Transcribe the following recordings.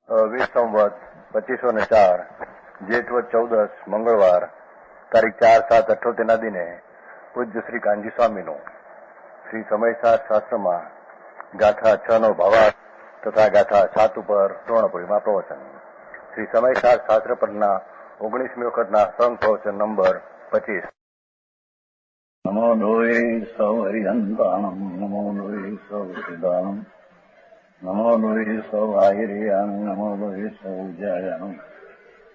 20 સંવત 2504 જેઠવદ 14 મંગળવાર તારીખ 4/7/78ના દિને પૂજ્ય શ્રી કાનજી સ્વામીનું શ્રી સમયસાર શાસ્ત્રમાં ગાથા 6નો ભાવાર્થ તથા ગાથા 7 ઉપર સુવર્ણપુરીમાં પ્રવચન. શ્રી સમયસાર શાસ્ત્ર પરના 19મી વખતના સંઘ પ્રવચન નંબર 25. નમો લોહે સૌ હરિહંતાણમ, નમો લોહે સૌ સિદ્ધાણમ, નમો લોહે સૌ આહિર્યાન, નમો લોહે સૌ જયાનમ,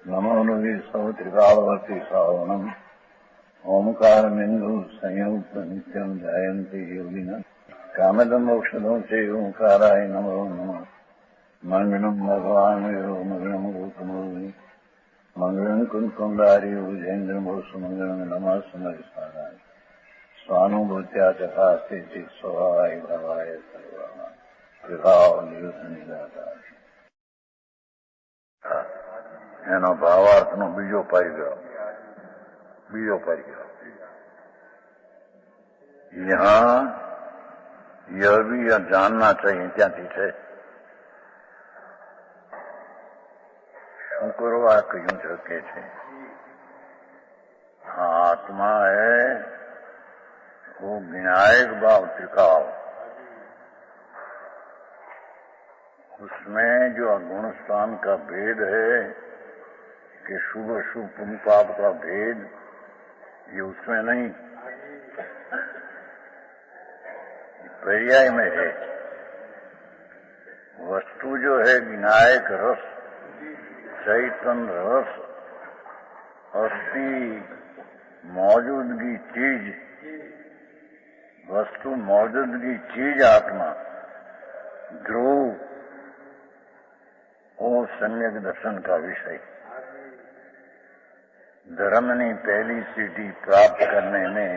નમો લોહે સૌ ત્રિકાળવતી સાવનમ. ઓમકાર બિંદુ સંયુક્ત નિત્યમ જયંતિ યોગિન કામદમ મોક્ષદો છે ઓંકારાય નમો નમઃ. મંગલમ ભગવાન યો મંગલમ ગૌતમોની મંગલમ કુંકુંડારી ભુજેન્દ્ર મોક્ષ મંગલમ નમઃ સમર્થાય સ્વાનુભૂત્યા ચકાસ્તે સ્વભાય ભવાય સર્વમાં વિભાવ નિયુત નિરાકાર. એનો ભાવાર્થનો બીજો પરિગ્રહ. यहाँ यह भी जानना चाहिए ત્યાંથી છે. શું કરવા કહ્યું શકે છે? आत्मा है वो विनायक भाव त्रिकाल, उसमें जो अगुण स्थान का भेद है कि शुभ अशुभ पुण्य पाप का भेद, ये उसमें नहीं, पर्याय में है. वस्तु जो है विनायक रस, चैतन्य रस, अस्थि मौजूदगी चीज, वस्तु मौजूदगी चीज आत्मा ध्रुव, वो सम्यक दर्शन का विषय. धर्मनी पहली सीढ़ी प्राप्त करने में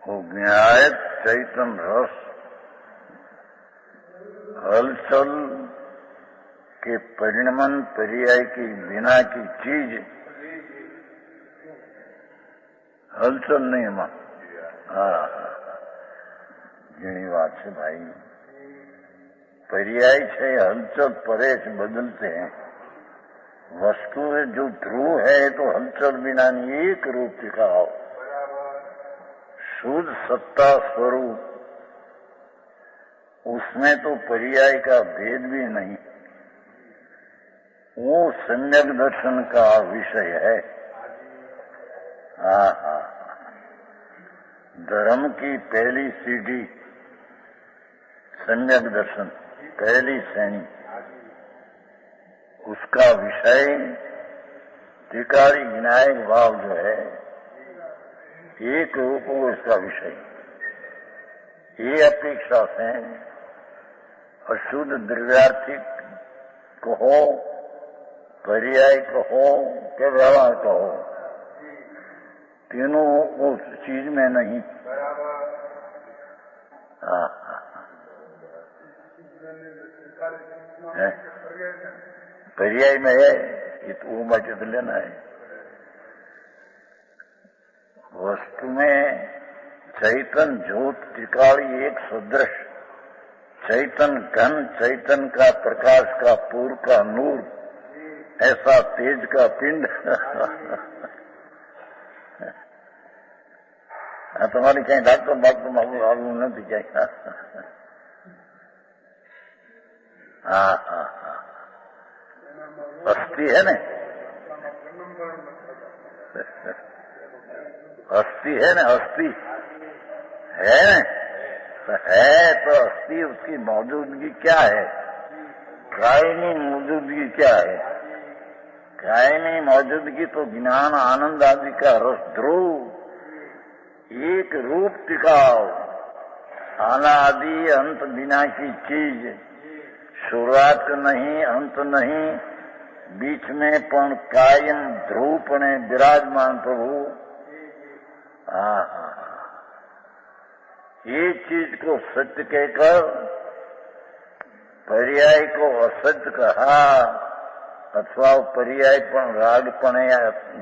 वो विनायक चैतन्य रस हलचल के परिणमन पर्याय की बिना की चीज, हलचल नहीं मां. घनी बात है भाई. पर्याय है हलचल परे से बदलते हैं. वस्तु जो ध्रुव है तो हलचल बिना एक रूप दिखाओ, शुद्ध सत्ता स्वरूप, उसमें तो पर्याय का भेद भी नहीं. वो सम्यक दर्शन का विषय है. धर्म की पहली सीढ़ी सम्यक दर्शन, पहली श्रेणी, उसका विषय त्रिकाली विनायक भाव जो है, एक रूप हो इसका विषय. ये अपेक्षा से अशुद्ध द्रव्यार्थिक कहो, पर्याय कहो के व्यवहार कहो, तीनों उस चीज में नहीं. पर्याय में है, ये तो वो मत लेना है. वस्तु में चैतन्य ज्योत त्रिकाली एक सदृश, चैतन्य घन, चैतन्य का प्रकाश का पूर्व का नूर, ऐसा तेज का पिंड. तुम्हारी कहीं डॉक्टर डॉक्टर मालूम नहीं चाहिए. अस्थि है ना, अस्थि है ना, अस्थि है ना, है तो अस्थि, उसकी मौजूदगी क्या है? कायमी मौजूदगी क्या है? कायमी मौजूदगी तो ज्ञान आनंद आदि का रस ध्रुव, एक रूप टिकाओ, अनादि अंत बिना की चीज, शुरुआत नहीं अंत नहीं, बीच में पण कायम ध्रुवपणे विराजमान प्रभु. ये चीज को सत्य कहकर पर्याय को असत्य कहा, अथवा पर्याय पण रागपणे या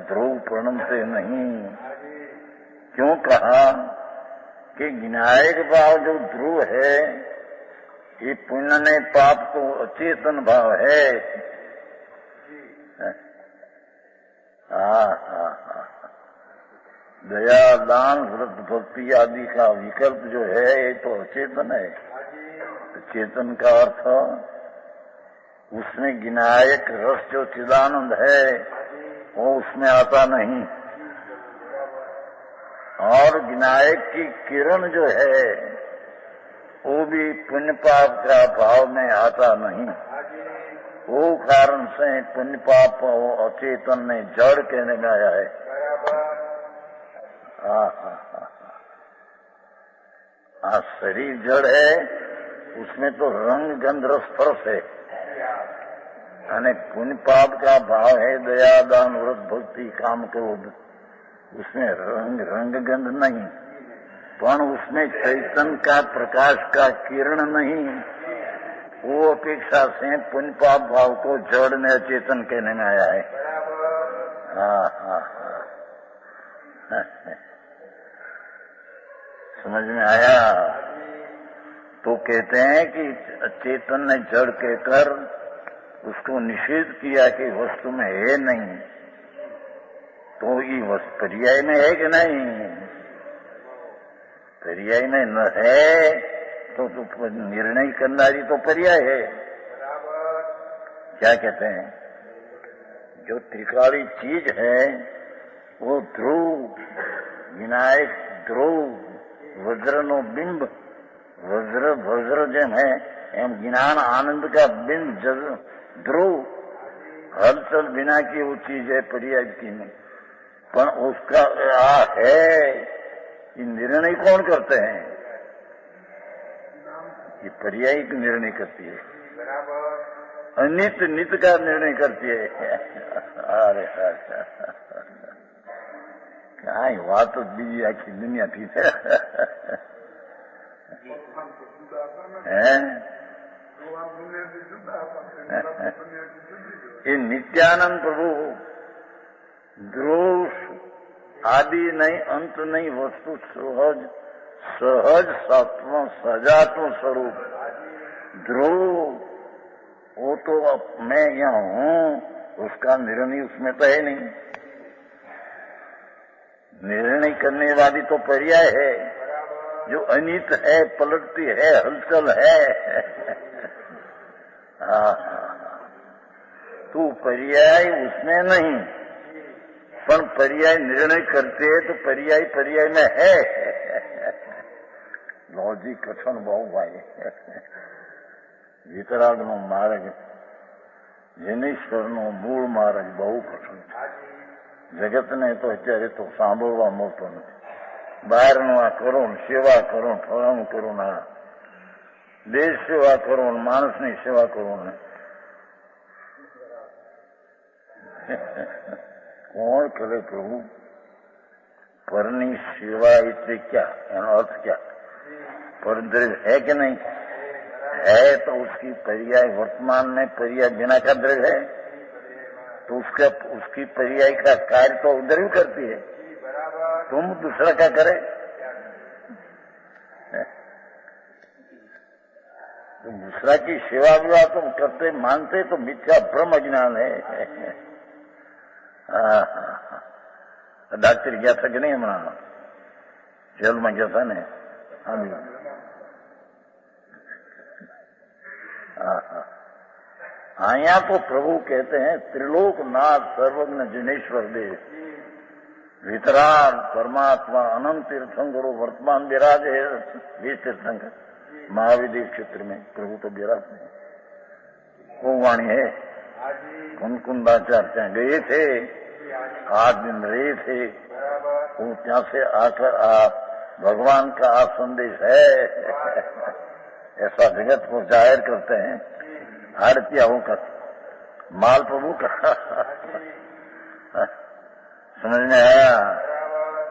ध्रुवपण से नहीं. क्यों कहा कि विनायक भाव जो ध्रुव है ये पुण्य नहीं पाप तो अचेतन भाव है। दया दान व्रत भक्ति आदि का विकल्प जो है ये तो अचेतन है। चेतन का अर्थ उसमें गिनायक रस जो चिदानंद है वो उसमें आता नहीं, और विनायक की किरण जो है वो भी पुण्य पाप का भाव में आता नहीं। वो कारण से पुण्य पाप अचेतन में जड़ कहने में आया है। शरीर जड़ है, उसमें तो रंग गंध रस स्पर्श है, यानी पुण्य पाप का भाव है दया दान व्रत भक्ति काम क्रोध, उसमें रंग गंध नहीं, पर उसमें चैतन्य का प्रकाश का किरण नहीं। वो अपेक्षा से पुण्य पाप भाव को जड़ में अचेतन कहने में आया है। समझ में आया? तो कहते हैं कि चेतन ने जड़ कहकर उसको निषेध किया कि वस्तु में है नहीं, तो ये वस्तु पर्याय में है कि नहीं? पर्याय में न है तो निर्णय करनारी तो पर्याय है। क्या कहते हैं? जो त्रिकाली चीज है वो ध्रुव विनायक ध्रुव वज्रनो बिंब, वज्र જેમ है एम ज्ञान आनंद का बिंब ध्रुव हलचल बिना की वो चीज है पर्याय की नहीं, पर उसका है ये निर्णय कौन करते हैं? ये पर्याय की निर्णय करती है, अनित नित का निर्णय करती है। अरे क्या बात तो बीजी आखी दुनिया थी ये नित्यानंद प्रभु ध्रुव आदि नहीं अंत नहीं वस्तु सहज सजात्म स्वरूप ध्रुव, वो तो मैं यहाँ हूँ उसका निर्णय उसमें तो है नहीं। निर्णय करने वाली तो पर्याय है जो अनित है, पलटती है, हलचल है। तो पर्याय उसमें नहीं, पर पर्याय निर्णय करते है तो पर्याय पर्याय में है। लॉजिक कठिन बहु भाई वितराग नो मार्ग जिनेश्वर नो मूળ માર્ગ બહુ કઠિન છે। જગતને તો અત્યારે તો સાંભળવા મળતો નથી। બહારનું આ કરો ને સેવા કરો ને ફલાણું કરો ને દેશ સેવા કરો ને માણસની સેવા કરો ને કોણ કરે પ્રભુ? પરની સેવા એટલે क्या? એનો अर्थ क्या? परद्रव्य है कि नहीं है? तो उसकी पर्याय वर्तमान में पर्याय बिना का द्रव्य है तो उसकी पर्याय का कार्य तो द्रव्य करती है, तुम दूसरा क्या करे? तो दूसरा की सेवा विवाह तुम करते मानते तो मिथ्या भ्रम अज्ञान है। डॉक्टर गया था कि नहीं? हमारा जेल में गया था ने। यहाँ तो प्रभु कहते हैं त्रिलोकनाथ सर्वज्ञ जिनेश्वर देव वितराग परमात्मा अनंत तीर्थंकरो वर्तमान विराज है। 20 तीर्थंकर महाविदेव क्षेत्र में प्रभु तो विराज है। वो वाणी है कुंदाचार्य गए थे, 8 दिन रहे थे, वो ત્યાં से आकर आप भगवान का आप संदेश है ऐसा जगत को जाहिर करते हैं। आरतिया होकर माल प्रभु का समझ में आया?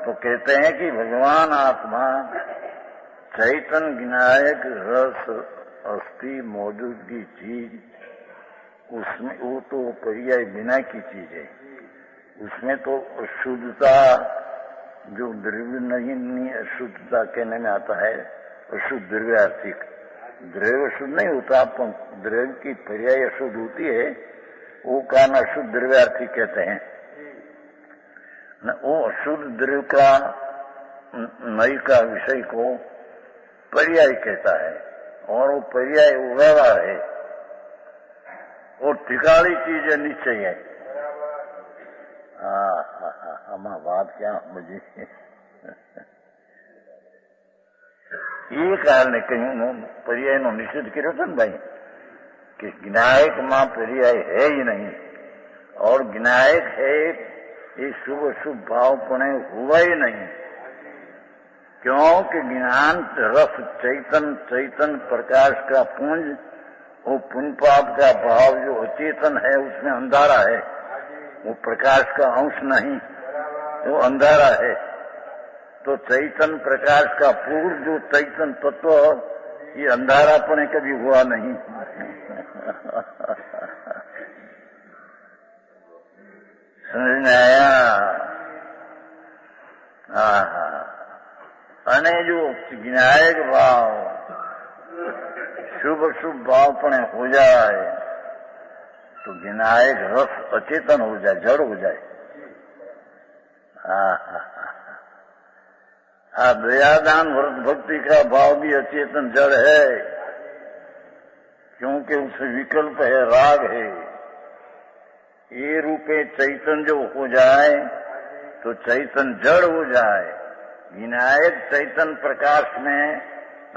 तो कहते हैं कि भगवान आत्मा चैतन्य विनायक रस अस्थि मौजूदगी चीज उसमें वो तो पर्याय बिना की चीज है। उसमें तो अशुद्धता जो द्रव्य नहीं अशुद्धता कहने में आता है, अशुद्ध द्रव्य आर्थिक द्रव्य अशुद्ध नहीं होता, पर द्रव्य की पर्याय अशुद्ध होती है, वो कारण अशुद्ध द्रव्यार्थी कहते हैं। वो अशुद्ध द्रव्य का नई का विषय को पर्याय कहता है, और वो पर्याय वो व्यवहार है, वो ठिकाली चीज है, निश्चय है। आમાં વાત ક્યાં સમજી એ કારણે કહ્યું પર્યાયનો નિષેધ કર્યો હતો ને ભાઈ, कि ज्ञायक मां पर्याय है ही नहीं, और ज्ञायक है ये शुभ शुभ भावपणे हुआ ही नहीं, क्योंकि ज्ञान रस चैतन प्रकाश का पुंज, वो पुण्य पाप का भाव जो अचेतन है उसमें अंधारा है, वो प्रकाश का अंश नहीं, वो अंधारा है। तो चैतन प्रकाश का पूर्ण जो चैतन तत्व, ये अंधारापने कभी हुआ नहीं। समझ में आया? अने जो ज्ञायक भाव शुभ शुभ भावपणे हो जाए तो ज्ञायक रस अचेतन हो जाए, जड़ हो जाए। दयादान व्रत भक्ति का भाव भी अचेतन जड़ है, क्योंकि उससे विकल्प है, राग है। ये रूपे चैतन जो हो जाए तो चैतन जड़ हो जाए। विनायक चैतन प्रकाश में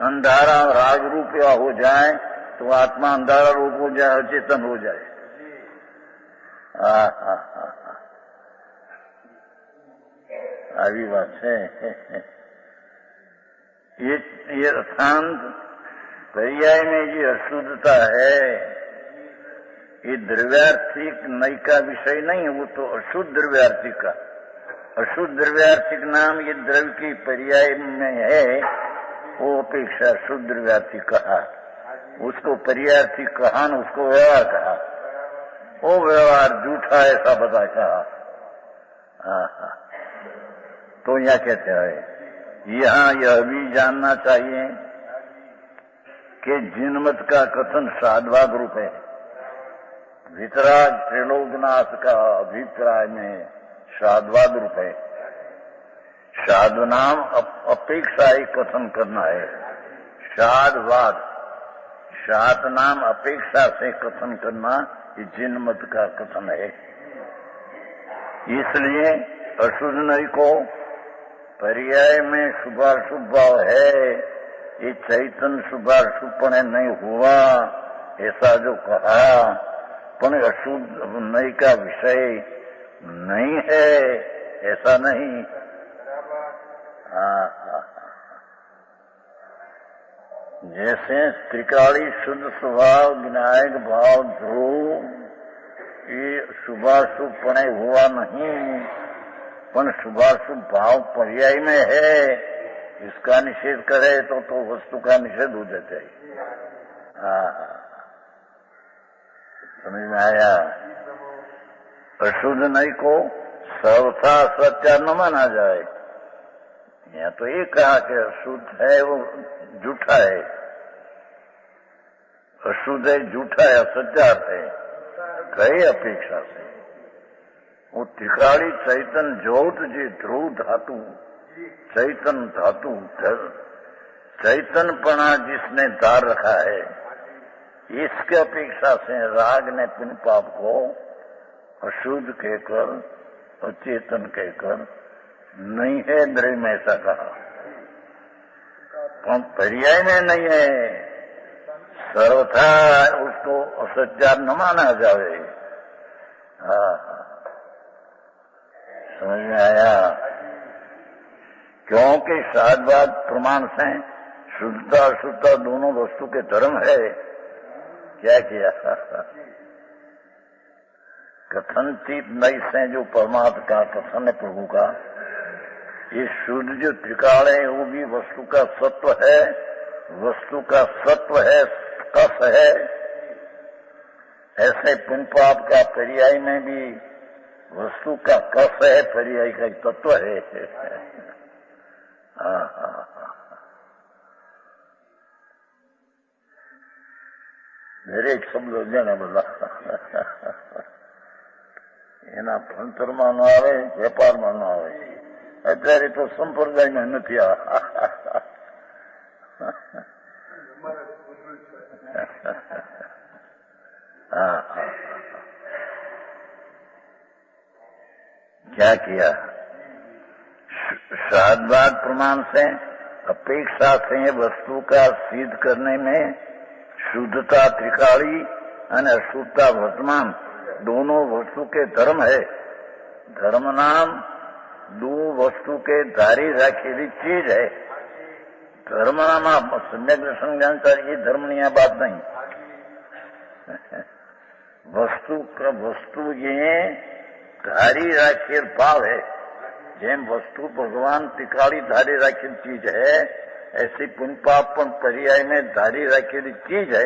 अंधारा राग रूप हो जाए तो आत्मा अंधारा रूप हो जाए, अचेतन हो जाए। આવી વાત છે। ये अर्थांत पर्याय में ये अशुद्धता है, ये द्रव्यार्थिक नई का विषय नहीं, वो तो अशुद्ध द्रव्यार्थिक का। अशुद्ध द्रव्यार्थिक नाम ये द्रव्य की पर्याय में है, वो अपेक्षा शुद्ध द्रव्यार्थिक कहा, उसको पर्यार्थी कहा न उसको व्यवहार कहा। वो व्यवहार झूठा ऐसा बता कहा। तो यहाँ कहते हैं, यहाँ यह भी जानना चाहिए कि जिनमत का कथन साधवाद रूप है। वितराग त्रिलोकनाथ का अभिप्राय में साधवाद रूप है। साधु नाम अपेक्षा ही कथन करना है। साधवाद, सात नाम अपेक्षा से कथन करना, ये जिनमत का कथन है। इसलिए अशुद्ध नई को पर्याय में शुभाशुभ भाव है, ये चैतन शुभाशुभपणे नहीं हुआ ऐसा जो कहा, पर अशुद्ध नई का विषय नहीं है ऐसा नहीं। जैसे त्रिकाली शुद्ध स्वभाव विनायक भाव ध्रुव, ये शुभाशुभपणे हुआ नहीं, पर शुभाशुभ भाव पर्याय में है, इसका निषेध करे तो वस्तु का निषेध हो जाता है। समझ में आया? अशुद्ध नई को सर्वथा सत्या न माना जाए। यहाँ तो ये कहा कि अशुद्ध है वो झूठा है, अशुद्ध है झूठा है, असत्यार्थ है, कई अपेक्षा से। वो त्रिकाली चैतन ज्योत जी ध्रुव धातु, चैतन धातु, चैतनपना जिसने धार रखा है, इसके अपेक्षा से राग ने पुण्य पाप को अशुद्ध कहकर, अचेतन कहकर नहीं है द्रव्य में ऐसा कहा, पर पर्याय में नहीं है। सर्वथा उसको असत्यार न माना जाए। समझ में आया? क्योंकि साधवाद प्रमाण से शुद्धता अशुद्धता दोनों वस्तु के धर्म है। क्या किया? कथनचित नई से जो परमात्मा का कथन है प्रभु का, ये शुद्ध जो त्रिकाल है वो भी वस्तु का सत्व है, वस्तु का सत्व है, कस है। ऐसे पुण्य पाप का पर्याय में भी वस्तु का कस है, पर्याय का तत्व है। દરેક શબ્દો જેને બધા એના ભણતરમાં ન આવે, વેપારમાં ન આવે. અત્યારે તો સંપ્રદાયમાં નથી क्या किया? शादवाद प्रमाण से अपेक्षा से वस्तु का सिद्ध करने में शुद्धता त्रिकाली और अशुद्धता वर्तमान दोनों वस्तु के धर्म है. धर्म नाम दो वस्तु के धारी राखेली चीज है. धर्म नाम आप सम्यक दर्शन ज्ञान चाहिए. धर्म नहीं बात नहीं. वस्तु ये धारी राखेल भाव है. જેમ વસ્તુ ભગવાન તિકાળી ધારી રાખેલી ચીજ है, ऐसी पुण्य पाप पण पर्याय में धारी राखेली चीज है.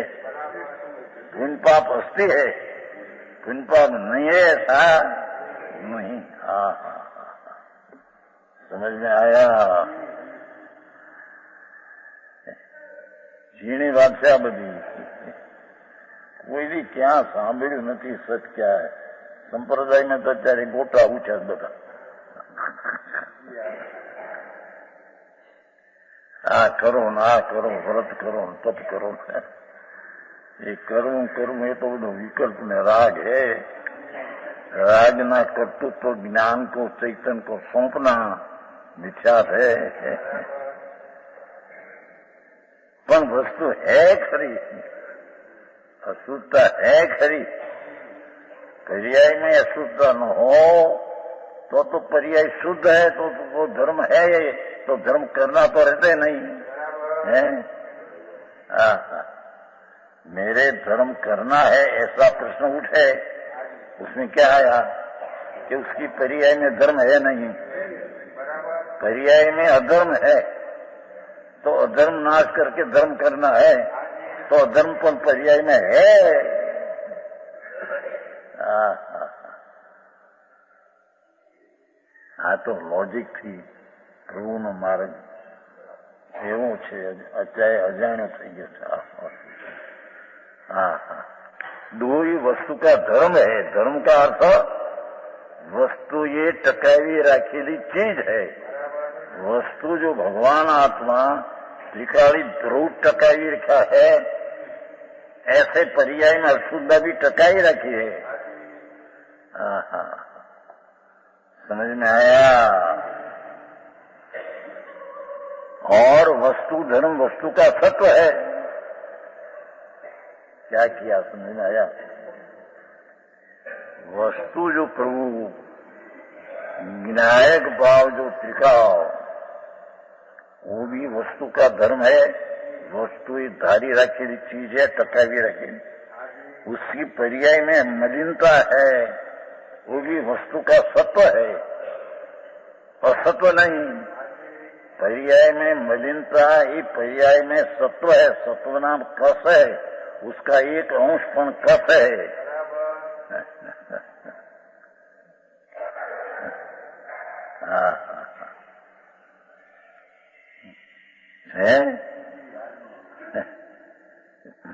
पुण्य पाप अस्थि है, पुण्य पाप नहीं है ऐसा नहीं. हाँ हाँ समझ में आया? ઝીણી વાત છે આ બધી. કોઈ બી ક્યાં સાંભળ્યું નથી સચ क्या है. સંપ્રદાયમાં તો અત્યારે ગોટા ઉઠ્યા બધા. આ કરો ને આ કરો, વ્રત કરો ને તપ કરો. એ કરવું એ તો બધું વિકલ્પ ને राग है. राग ना कर्तृत्व ज्ञान को चैतन्य को सौंपना मिथ्या है. पण वस्तु है खरी, अशुद्धता है खरी. पर्याय में अशुद्धता न हो तो पर्याय शुद्ध है तो वो धर्म है. तो धर्म करना तो रहते नहीं है. मेरे धर्म करना है ऐसा प्रश्न उठे, उसमें क्या आया कि उसकी पर्याय में धर्म है नहीं. पर्याय में अधर्म है तो अधर्म नाश करके धर्म करना है. तो अधर्म पण पर्याय में है. આ તો લોજિક થી પ્રભુનો માર્ગ એવો છે. અત્યારે અજાણ્યો થઈ ગયો છે. दो ही वस्तु का धर्म है. धर्म का अर्थ वस्तु ये टकावी राखेली चीज है. वस्तु जो भगवान आत्मा त्रिकाली ध्रुव टकावी रखा है, ऐसे पर्याय में अशुद्धा भी टकाई रखी है. समझ में आया? और वस्तु धर्म वस्तु का सत्व है. क्या किया? समझ में आया? वस्तु जो प्रभु विनायक भाव जो त्रिकाल, वो भी वस्तु का धर्म है. वस्तु ही धारी रखेली चीज है, टकावी रखेली. उसकी पर्याय में मलिनता है, वो भी वस्तु का सत्व है. असत्व नहीं. पर्याय में मलिनता ही पर्याय में सत्व है. सत्व नाम कस है, उसका एक अंश पण कस है. है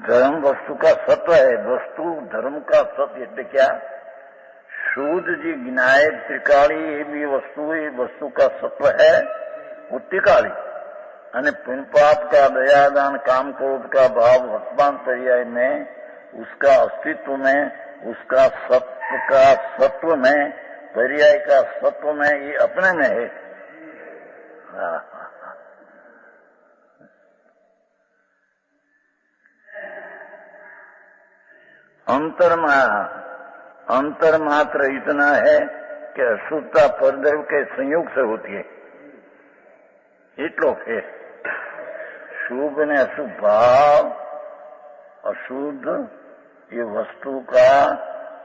धर्म वस्तु का सत्व है. वस्तु धर्म का सत्य એટલે क्या? शुद्ध जी विनायक त्रिकाली ये भी वस्तु का सत्व है. वो त्रिकाली અને पुण्य पाप का दयादान काम क्रोध का भाव वर्तमान पर्याय में उसका अस्तित्व में, उसका सत्व का सत्व में, पर्याय का सत्व में, ये अपने में है. अंतर मात्र इतना है कि अशुद्धता परद्रव्य के संयोग से होती है. એટલો है. शुभ ने अशुभ भाव, अशुद्ध ये वस्तु का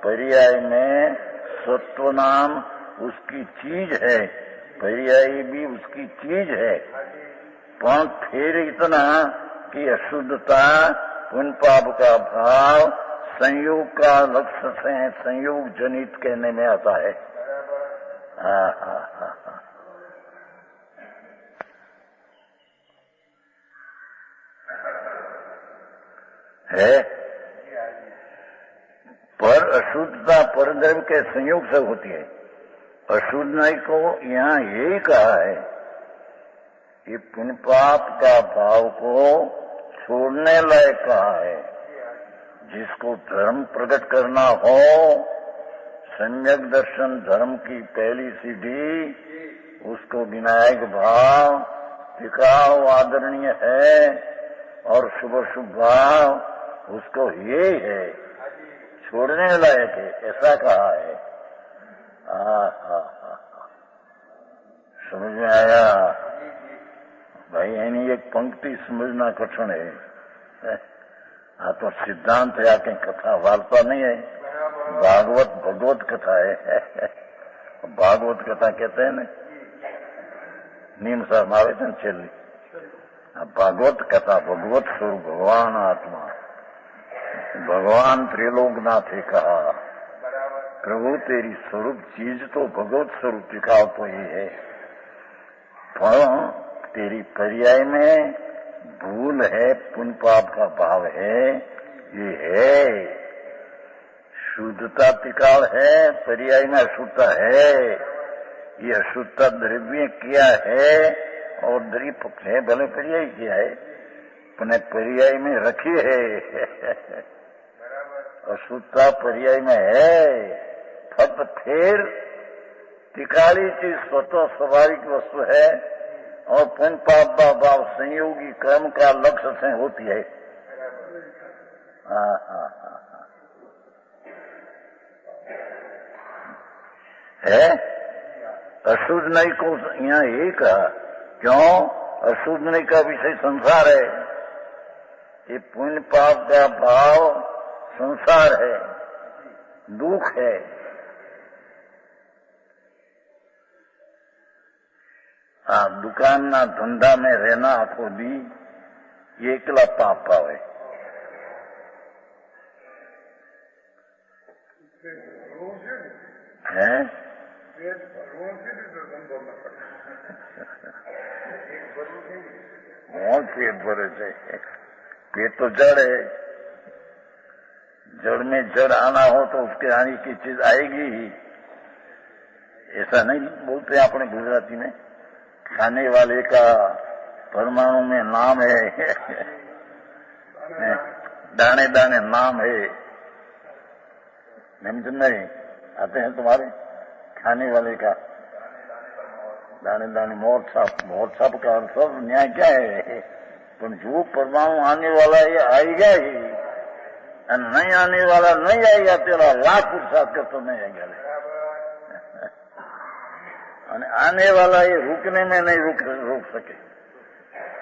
पर्याय में सत्व नाम उसकी चीज है. पर्याय भी उसकी चीज है. पर फिर इतना कि अशुद्धता पुण्य पाप का भाव संयोग का लक्ष्य से संयोग जनित कहने में आता है. है पर अशुद्धता परद्रव्य के संयोग से होती है। अशुद्धता को यहाँ यही कहा है कि पुण्य पाप का भाव को छोड़ने लायक कहा है। जिसको धर्म प्रकट करना हो, सम्यक दर्शन धर्म की पहली सीढ़ी, उसको विनायक भाव टिकाऊ आदरणीय है और शुभ शुभ भाव उसको ये है, छोड़ने लायक है, ऐसा कहा है। समझ में आया भाई? यानी एक पंक्ति समझना कठिन है। हाँ तो सिद्धांत है, कहीं कथा वार्ता नहीं है। भागवत भगवत कथा है। भागवत कथा कहते हैं ना, नीम साहब आवे थे छेली। भागवत कथा भगवत स्वरूप भगवान आत्मा, भगवान त्रिलोकनाथ ने कहा प्रभु तेरी स्वरूप चीज तो भगवत स्वरूप दिखाओ तो ये है, पर तेरी पर्याय में भूल है, पुण्य पाप का भाव है, ये है। शुद्धता टिकाव है, पर्याय में अशुद्धता है। ये अशुद्धता द्रव्य किया है और द्विपक्ष है, भले पर्याय किया है, अपने पर्याय में रखी है। अशुद्धता पर्याय में है, फक्त फिर टिकाली चीज स्वतः स्वाभाविक वस्तु है और पुण्य पाप का भाव संयोगी कर्म का लक्ष्य से होती है। है अशुद्ध नहीं को यहाँ यही कहा, क्यों? अशुद्ध नहीं का विषय संसार है, ये पुण्य पाप का भाव संसार है, दुख है। दुकान ना धंधा में रहना आखो दी, ये एकला पाप पावे। हैं? बहुत पेट भरे थे, पेट तो जड़ है, जड़ में जड़ आना हो तो उसके आने की चीज आएगी ही। ऐसा नहीं बोलते अपने गुजराती में, खाने वाले का परमाणु में नाम है, दाने दाने नाम है। नहीं आते हैं तुम्हारे खाने वाले का दाने दाने मोर छाप का सब न्याय क्या है? पर जो परमाणु आने वाला है आएगा ही, और नहीं आने वाला नहीं आएगा, तेरा लाख पुरुषार्थ कर तो नहीं आएगा। आने वाला ये रुकने में नहीं रोक सके,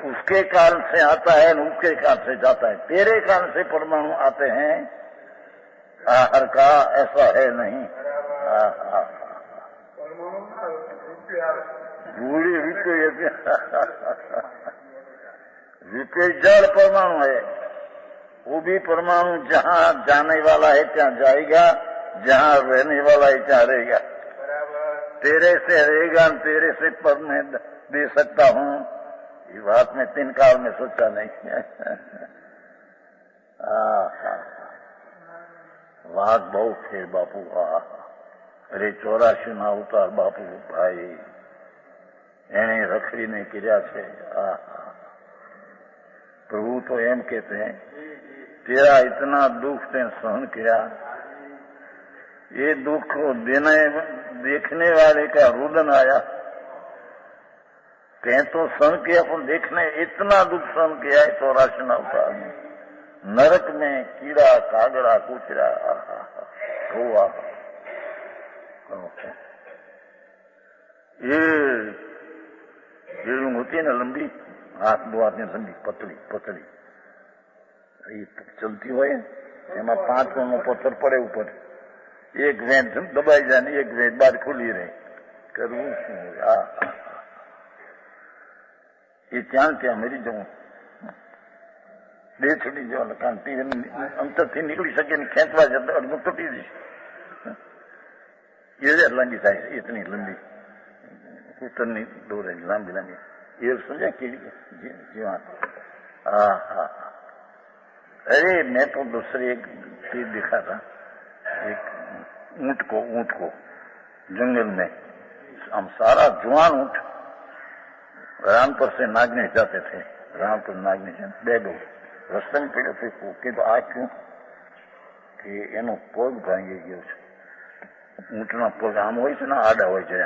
उसके कारण से आता है, उसके कारण से जाता है। तेरे कारण से परमाणु आते हैं, हर का ऐसा है नहीं। बूढ़ी रुपये जड़ परमाणु है, वो भी परमाणु जहाँ जाने वाला है ત્યાં जाएगा, जहाँ रहने वाला है ત્યાં रहेगा। तेरे से रहेगा, तेरे से पर मैं दे सकता हूँ, ये बात में 3 काल में सोचा नहीं। વાત બહુ છે બાપુ। અરે 84 ના અવતાર બાપુ ભાઈ, એને રખડીને કર્યા છે। प्रभु तो एम कहते हैं, तेरा इतना दुख ने सहन किया, ये दुख को देखने वाले का रुदन आया। ते तो सहन किया, पर देखने इतना दुख सहन किया है 84 ना अवतार में। नरक में कीड़ा कागड़ा कुचरा हुआ, ये होती है ना लंबी, हाथ 2 हाथ में लंबी पतली ये चलती हो, एમાં 5 કોણનો પથ્થર પડે ઉપર, એક વેણ દબાઈ જાય ને એક વેણ બહાર ખુલી રહે, કરવું શું? એ ત્યાં મરી જવું, બે છૂટી જવાનું, કારણ કે અંતરથી નીકળી શકે ને ખેંચવા જતા અડધું તૂટી જશે। ये लंबी साइज इतनी लंबी उतरनी दूर है, लंबी ये समझा कि जीवन। अरे मैं तो दूसरी एक चीज दिखा था, ऊंट को जंगल में, हम सारा जुआन ऊंट रामपुर से नागने जाते थे, रामपुर नागने जाते 2 लोग रस्ते में पड़े थे। कીધું આ क्यों કે એનો પગ ભાંગી ગયો છે। ઊંટના પગ આમ હોય છે ને, આડા હોય છે,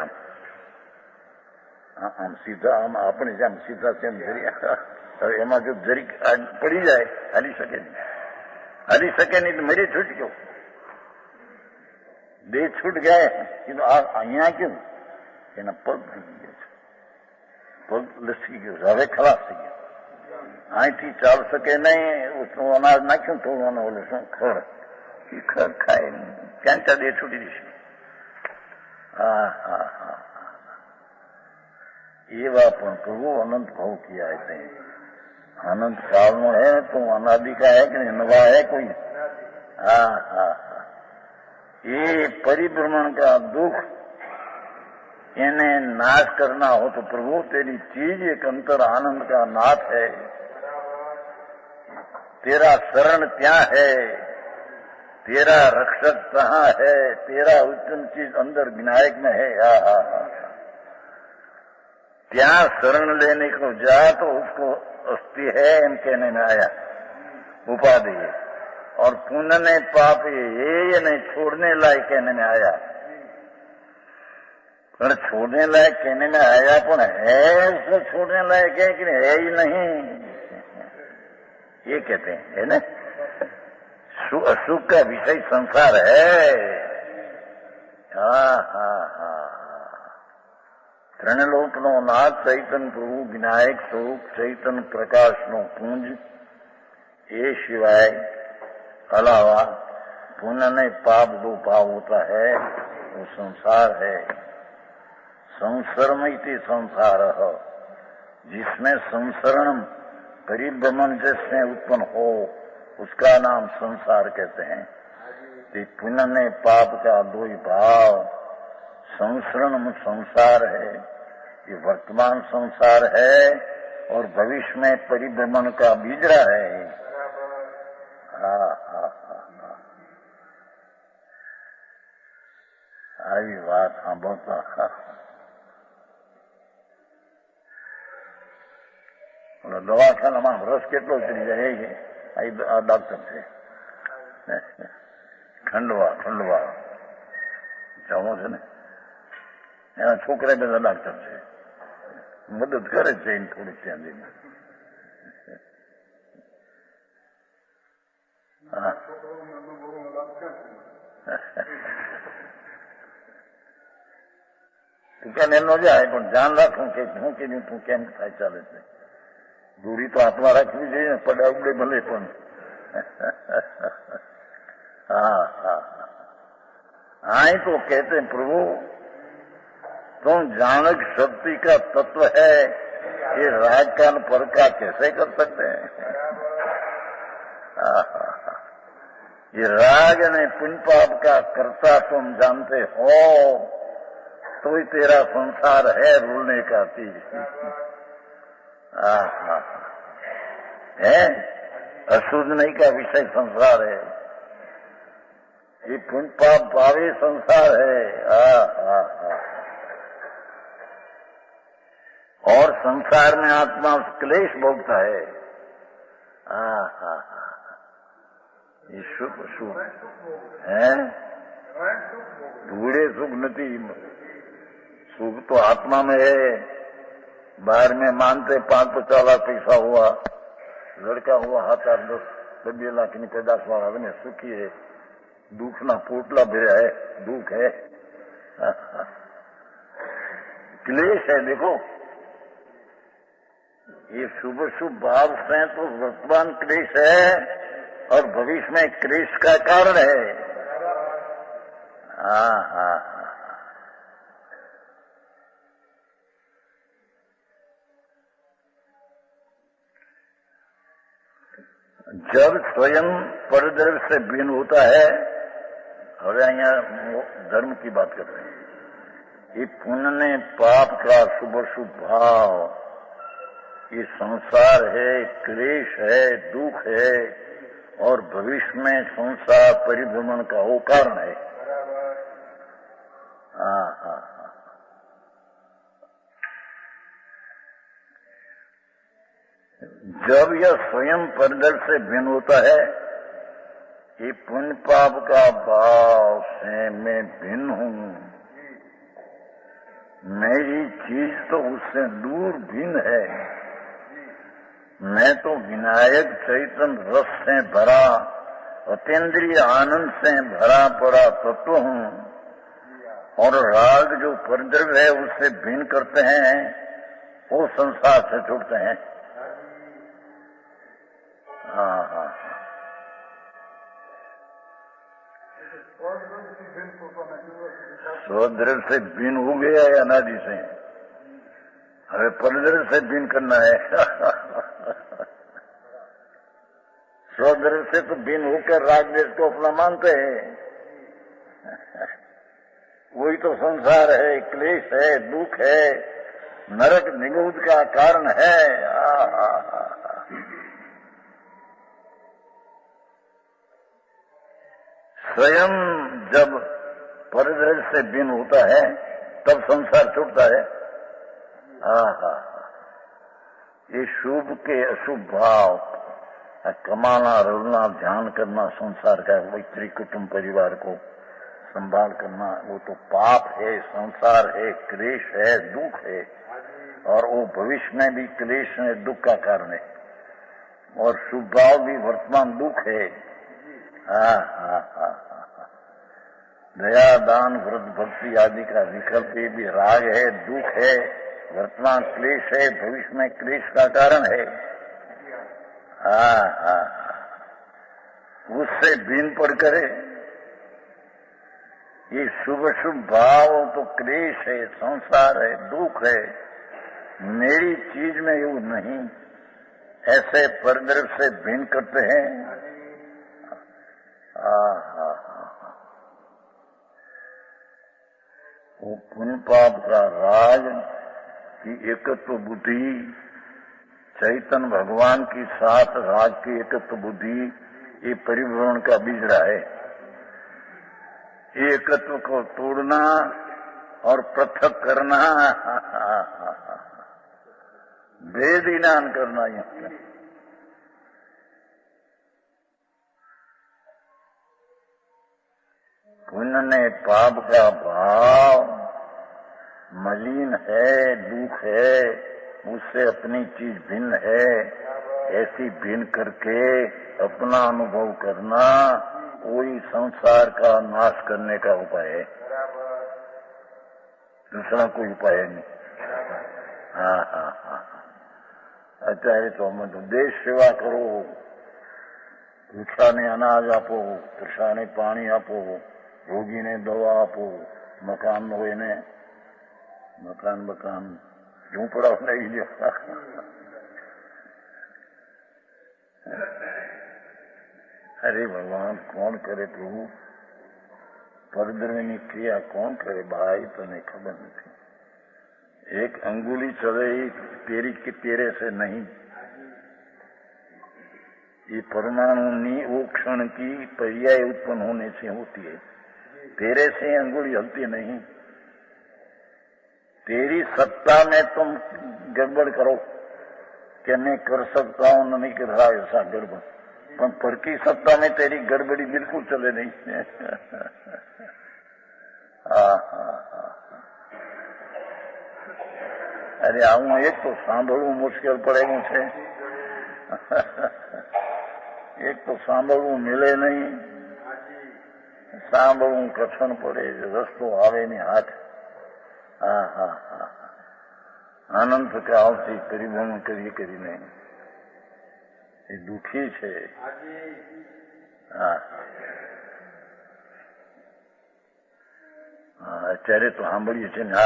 આમ સીધા, આમ આપણે જેમ સીધા તેમ જરી, એમાં જો જરીક પડી જાય હાલી શકે નહીં તો મરે છૂટ ગયો, 2 છૂટ ગયા। કીધું આ અહીંયા કેમ? એના પગ ભાંગી ગયો છે, પગ લસકી ગયો, હવે ખલાસ થઈ ગયો, અહીંથી ચાલ શકે નહીં। અનાજ નાખ્યું થોડું, ઓલું શું ખડ ખાય ત્યાં 2 છૂટી જશે। એવા પણ પ્રભુ अनंत भाव किया है, अनंत काल में है तो अनादि का है कि नवा है कोई। ये परिभ्रमण का दुख इन्हें नाश करना हो तो प्रभु तेरी चीज एक अंतर आनंद का नाथ है, तेरा शरण क्या है, तेरा रक्षक कहाँ है, तेरा उत्तम चीज अंदर विनायक में है। क्या शरण लेने को जा तो उसको अस्थि है एम कहने में आया उपाधि, और पुण्य ने पाप ये नहीं छोड़ने लायक कहने में आया। पर छोड़ने लायक कहने में आया पण है उसको छोड़ने लायक है कि है ही नहीं, ये कहते हैं, है ना। सुख का विषय संसार है। त्रणलोक नो नाथ चैतन प्रभु विनायक स्वरूप चैतन प्रकाश नो पुंज, ये सिवाय अलावा पुण्य ने पाप दो भाव होता है वो संसार है। संसर्मिति संसार, जिसमें संसरण परिभ्रमण जिसमें उत्पन्न हो उसका नाम संसार कहते हैं। पुण्य ने पाप का 2 ही भाव, संसरण संसार है, ये वर्तमान संसार है और भविष्य में परिभ्रमण का बीजरा है। आई बात साંભળતા દવાખાનામાં રસ કેટલો ચડી જાય, આ ડોક્ટર છે ખંડવા જાણો છે ને, એના છોકરા બધા ડાક્ટર છે, મદદ કરે છે એને થોડીક ત્યાં જઈને। તું ક્યાં એમ ન જાય પણ ધ્યાન રાખવું કે હું કીધું તું કેમ થાય ચાલે છે। दूरी तो आत्मा रखनी चाहिए, पड़ावड़े भले पण। आई तो कहते हैं प्रभु तुम जानक शक्ति का तत्व है, ये राग का पर का कैसे कर सकते हैं। ये राग ने पुण्य पाप का कर्ता तुम जानते हो तो ही तेरा संसार है रूलने का चीज है, अशुद्ध नहीं का विषय संसार है, ये पुण्य पाप भावी संसार है। और संसार में आत्मा क्लेश भोगता है। ये सुख है, धूड़े सुख नहीं, सुख तो आत्मा में है। बाहर में मानते 5-50 लाख पैसा हुआ, लड़का हुआ 7-8-10-12 लाख की पैदाश वाला बने सुखी है, दुख ना पोटला भरा है, दुख है, क्लेश है। देखो ये शुभ शुभ भाव से तो वर्तमान क्लेश है और भविष्य में क्लेश का कारण है। जब स्वयं परद्रव्य से भिन्न होता है, હવે અહીંયા धर्म की बात कर रहे हैं। ये पुण्य ने पाप का शुभ शुभ भाव, ये संसार है, क्लेश है, दुख है और भविष्य में संसार परिभ्रमण का वो कारण है। जब यह स्वयं परिदर से भिन्न होता है, ये पुण्य पाप का भाव से मैं भिन्न हूं, मेरी चीज तो उससे दूर भिन्न है, मैं तो विनायक चैतन्य रस से भरा अतीन्द्रिय आनंद से भरा पड़ा तत्व हूं, और राग जो परिद्रव्य है उससे भिन्न करते हैं, वो संसार से छूटते हैं। स्वद्रव्य से भिन्न हो गया है अनादि से, हमें परिद्रव्य से भिन्न करना है। स्वद्रव्य से तो भिन्न होकर राग देश को अपना मानते हैं, वही तो संसार है, क्लेश है, दुख है, नरक निगूढ़ का कारण है। स्वयं जब परिदृश्य से भिन्न होता है तब संसार छूटता है। ये शुभ के अशुभ भाव, कमाना, रलना, ध्यान करना, संसार का स्त्री कुटुंब परिवार को संभाल करना, वो तो पाप है, संसार है, क्लेश है, दुख है, और वो भविष्य में भी क्लेश है, दुख का कारण है, और शुभ भाव भी वर्तमान दुख है। दया, दान, व्रत, भक्ति आदि का विकल्प ये भी राग है, दुख है, वर्तमान क्लेश है, भविष्य में क्लेश का कारण है। उससे भिन्न पड़ करे ये शुभ शुभ भाव तो क्लेश है, संसार है, दुख है, मेरी चीज में योग नहीं, ऐसे परिदृश्य से भिन्न करते हैं। वो पुण्य पाप का राज की एकत्व बुद्धि, चैतन्य भगवान की साथ राज की एकत्व बुद्धि, ये परिभ्रमण का बीजड़ा है। ये एकत्व को तोड़ना और पृथक करना, भेद ज्ञान करना, ये पुण्य ने पाप का भाव मलिन है, दुख है, उससे अपनी चीज भिन्न है, ऐसी भिन्न करके अपना अनुभव करना कोई संसार का नाश करने का उपाय है, दूसरा कोई उपाय नहीं। चाहे तो हम तो देश सेवा करो, भूखा ने अनाज आपो, तृषा ने पानी आपो, रोगी ने दवा आपो, मकान होए ने मकान झूंपड़ा नहीं जाता। अरे भगवान कौन करे प्रभु, परिद्रव्य क्रिया कौन करे भाई, तने खबर नहीं। एक अंगुली चले तेरी की तेरे से नहीं, ये परमाणु वो क्षण की पर्याय उत्पन्न होने से होती है, तेरे से अंगुली हलती नहीं। तेरी सत्ता में तुम गड़बड़ करो कि मैं कर सकता हूं, नहीं कर रहा ऐसा गड़बड़, पर पर की सत्ता में तेरी गड़बड़ी बिल्कुल चले नहीं। अरे आऊं एक तो सांभळવું मुश्किल पड़े मुझे, एक तो सांभळવું मिले नहीं, सांभळવું कठिन पड़े, रस्तो आवे नहीं हाथ। अनंत कालથી પરિભ્રમણ કરીને એ દુઃખી છે। અત્યારે તો સાંભળીએ છીએ ને,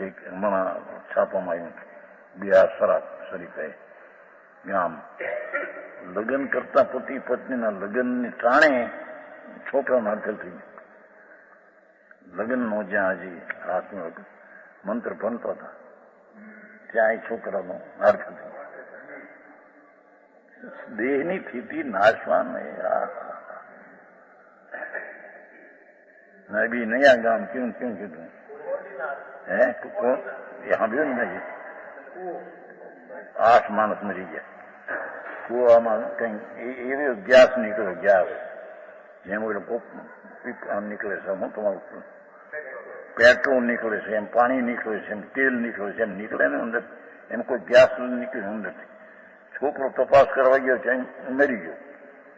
એક હમણાં છાપામાં આવ્યું, બિહાર શરીફે ગામ લગ્ન કરતા પતિ પત્નીના લગ્નની ટાણે છોકરાનો હડકલ થઈ ગયો। લગ્નનો જ્યાં હજી રાતનો મંત્ર ભણતો હતા ત્યાં એ છોકરાનો હડકલ થઈ ગયો। દેહની સ્થિતિ નાશવાની। मैं भी नया गांव क्यों है, यहाँ भी नहीं 8 માણસ મરી ગયા. કુવામાં કંઈ એવી ગેસ નીકળ્યો, ગેસ જેમ નીકળે છે, હું તમારું પેટ્રોલ નીકળે છે, એમ પાણી નીકળે છે, એમ તેલ નીકળે છે, એમ નીકળે ને અંદર, એમ કોઈ ગેસ નીકળ્યું અંદરથી. છોકરો તપાસ કરવા ગયો છે, મરી ગયો.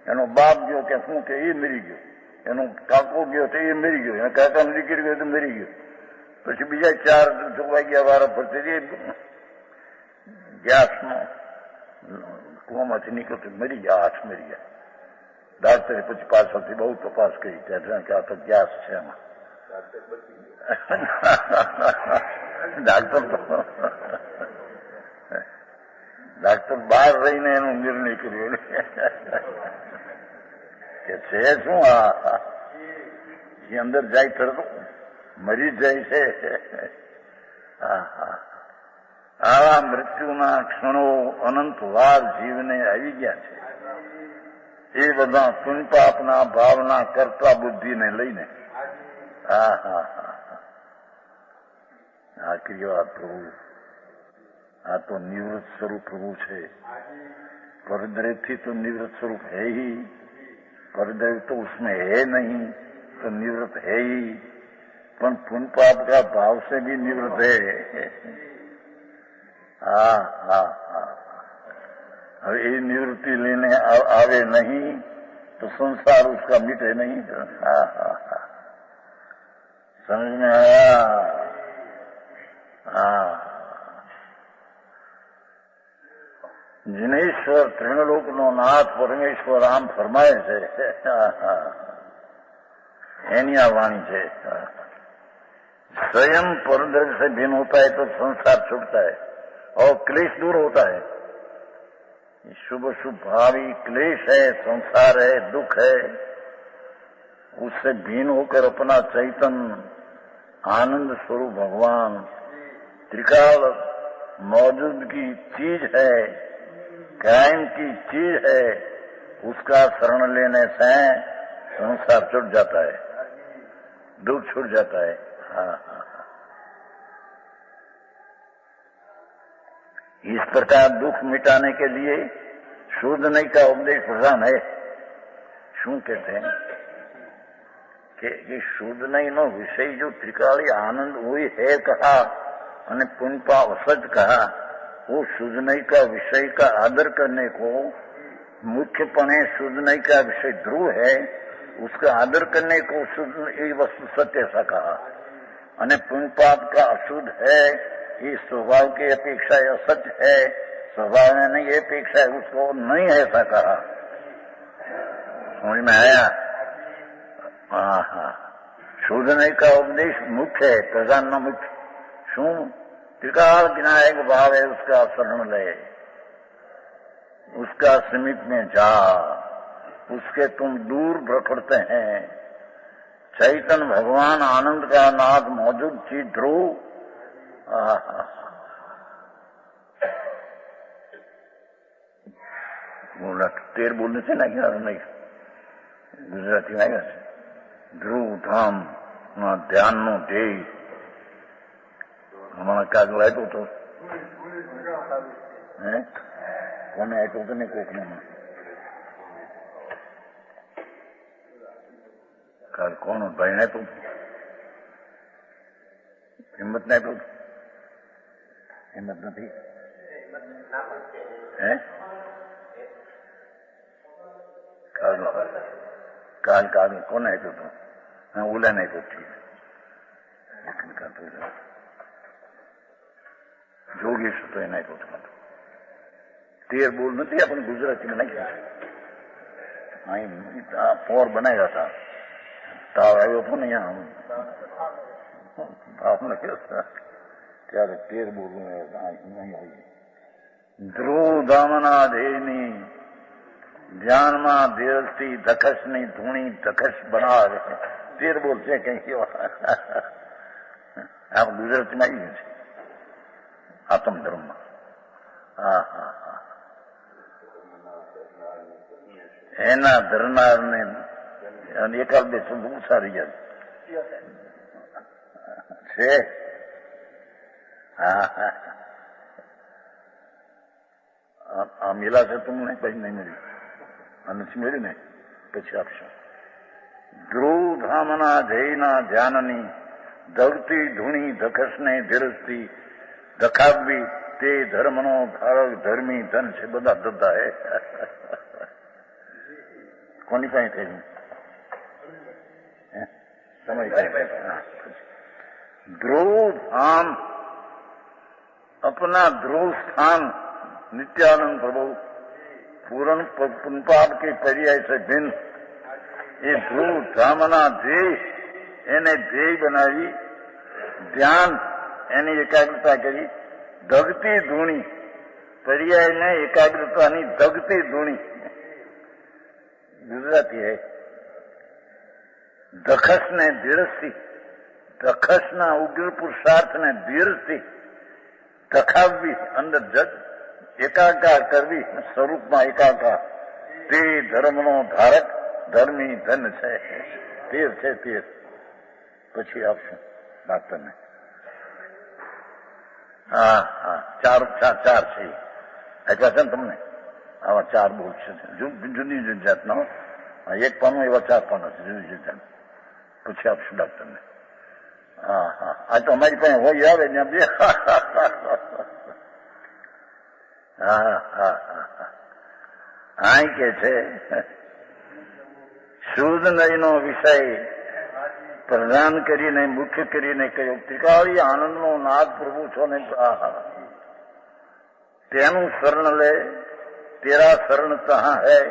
એનો બાપ ગયો કે શું કે એ મરી ગયો. એનો કાકો ગયો તો એ મરી ગયો. એના કાકાનો દીકરી ગયો તો મરી ગયો. પછી બીજા 4 જોવાઈ ગયા વારા ફરતી ગેસમાં કુવામાંથી નીકળતું મરી ગયા. 8 મરી ગયા. ડાક્ટરે પછી પાછળથી બહુ તપાસ કરી ત્યારે કે આ તો ગેસ છે એમાં. ડાક્ટર બહાર રહીને એનો નિર્ણય કર્યો કે છે શું આ એ અંદર જાય તરત મરી જાય છે. આવા મૃત્યુના ક્ષણો અનંત વાર જીવને આવી ગયા છે. એ બધા પુણ્યપાપના ભાવના કરતા બુદ્ધિને લઈને આ ક્રિયા પ્રભુ, આ તો નિવૃત્ત સ્વરૂપ પ્રભુ છે. परदेव थी तो निवृत्त स्वरूप है ही, परदेव तो उसमें है नहीं तो निवृत्त है ही, पर पुण्य पाप का भाव से भी निवृत्त है. हाँ हाँ हाँ, अब ये निवृत्ति लेने आवे नहीं तो संसार उसका मिटे नहीं. हाँ हाँ हाँ, समझ में आया. हाँ, जिनेश्वर त्रिलोक नो नाथ परमेश्वर आम फरमाए છે એની આ વાણી છે. स्वयं परद्रव्य से भिन्न होता है तो संसार छूटता है और क्लेश दूर होता है. शुभ शुभ भावी क्लेश है, संसार है, दुख है, उससे भिन्न होकर अपना चैतन्य आनंद स्वरूप भगवान त्रिकाल मौजूदगी चीज है, कायम की चीज है, उसका शरण लेने से संसार छूट जाता है, दुख छूट जाता है. हाँ हाँ, इस प्रकार दुख मिटाने के लिए शुद्ध नहीं का उपदेश प्रधान है. शू कहते हैं कि शुद्ध नहीं नो विषय जो त्रिकाली आनंद वही है कहा અને પુણ્ય असत कहा, वो शुद्ध नहीं का विषय का आदर करने को मुख्यपणे शुद्ध नहीं का विषय ध्रुव है, उसका आदर करने को शुद्ध ये वस्तु सत्य ऐसा कहा. અને पुण्य पाप का अशुद्ध है, ये स्वभाव की अपेक्षा असत्य है, स्वभाव में नहीं ये अपेक्षा है, उसको नहीं ऐसा कहा. समझ में आया. हाँ हाँ, शुद्ध नहीं का उपदेश मुख्य है, प्रधान न मुख्य. शू त्रिकाल विनायक भाव है, उसका शरण ले, उसका समीप में जा, उसके तुम दूर भटकते हैं. चैतन्य भगवान आनंद का नाथ मौजूद चीज ध्रुव. तेर बोलने से ना क्या नहीं गुजराती में आएगा ध्रुव धाम ध्यान नो ध्येय हमारा कागल आप्यो तो कोने आप्यो तो नहीं कोकने में काल कौन भाई ने तो हिम्मत ने तो हिम्मत नहीं है. काल काल कौन आप्यो तो हाँ ओला नहीं तो ठीक जोगेश तो एना आप्यो तो तेर बोल नहीं अपन गुजराती में नहीं पोर बनाया था ताव आयो तो नहीं आपने ત્યારે તેર બોલવું નહીં આવી. ધ્રુવ ધામના દેહની ધ્યાનમાં દેરથી ધકસની ધૂણી ધકસ બનાવે. તેર બોલશે કઈ આપ ગુજરાતીમાં આવી છે આત્મ ધર્મમાં. હા હા હા, એના ધરનારને એકાદ બે શબ્દ ઉસારી જાય છે. હા હા, આ મેલા છે તમને કઈ નહીં મળ્યું, આ નથી મળ્યું ને, પછી આપશો. ધ્રુવ ધામના જયના ધ્યાનની ધગતી ધૂણી ધખસને ધીરજથી ધખાવવી તે ધર્મનો ધારક ધર્મી ધન છે. બધા ધંધા હે કોની પાસે થયું સમય. ध्रुव धाम अपना ध्रुव स्थान नित्यानंद प्रभु पूर्ण पुनपाप के पर्याय से भिन्न ये ध्रुव धामना ध्येय એને ધ્યેય બનાવી, ધ્યાન એની એકાગ્રતા કરી, ધગતી ધૂણી પર્યાયને એકાગ્રતાની ધગતી ધૂણી ગુજરાતી હૈ. ધખસને ધીરજથી, ધખસના ઉગ્ર પુરુષાર્થને ધીરજથી ધખાવવી, અંદર જગ એકાકાર કરવી, સ્વરૂપમાં એકાકાર, તે ધર્મનો ધારક ધર્મી ધન છે. તેર છે તેર. પછી આપશું ડાક્ટરને. હા હા, ચાર છે આપ્યા છે ને તમને. આવા ચાર બોલ છે, જુદી જુદી જાતના. એક પાનું એવા ચાર પાના છે જુદી જુદી જાત. પછી આપશું ડાક્ટરને. હા હા, આ તો અમારી પાસે હોય આવે ત્યાં બે. હા હા હા, આ કે છે શુદ્ધ નયનો વિષય પ્રદાન કરીને મુખ્ય કરીને કહ્યું, ત્રિકાળી આનંદનો નાદ પ્રભુ છો ને તેનું શરણ લે. તેરા શરણ તહાં હૈ,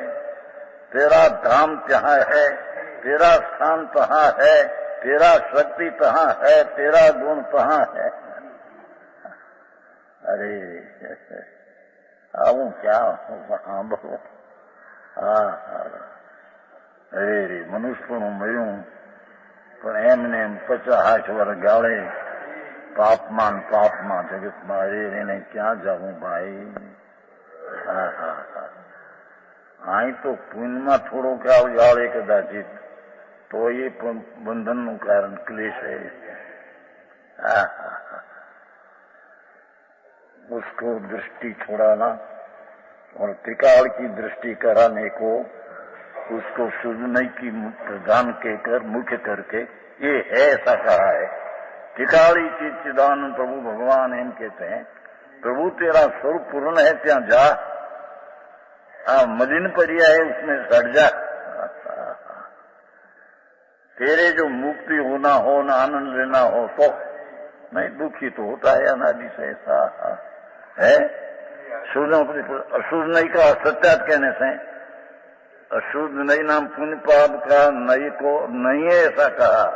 તેરા ધામ ત્યાં હૈ, તેરા સ્થાન તહાં હૈ, तेरा शक्ति तहां है, तेरा गुण तहां है. अरे आऊं क्या સાંભળો. હા હા, અરે રે મનુષ્યનું મળ્યું પણ એમને 50 વર્ષ ગાળે પાપમાં જગતમાં. અરે એને ક્યાં જવું ભાઈ. હા હા હા, અહીં તો પુણ્યમાં થોડોક ગાળે કદાચિત तो ये बंधन નું कारण क्लेश है. उसको दृष्टि छुड़ाना और त्रिकाल की दृष्टि कराने को, उसको शुद्धनय की प्रधान कहकर मुख्य करके ये है ऐसा कहा है. त्रिकाली चिदानंद प्रभु भगवान एम कहते हैं, प्रभु तेरा स्वरूप पूर्ण है ત્યાં जा, मलिन पर्याय है उसमें सड़ जा. तेरे जो मुक्ति होना हो न आनंद लेना हो तो नहीं, दुखी तो होता है अनादि से ऐसा है. अशुद्ध नई का असत्यात कहने से, अशुद्ध नई नाम पुण्य पाप का नई को नहीं है ऐसा कहा,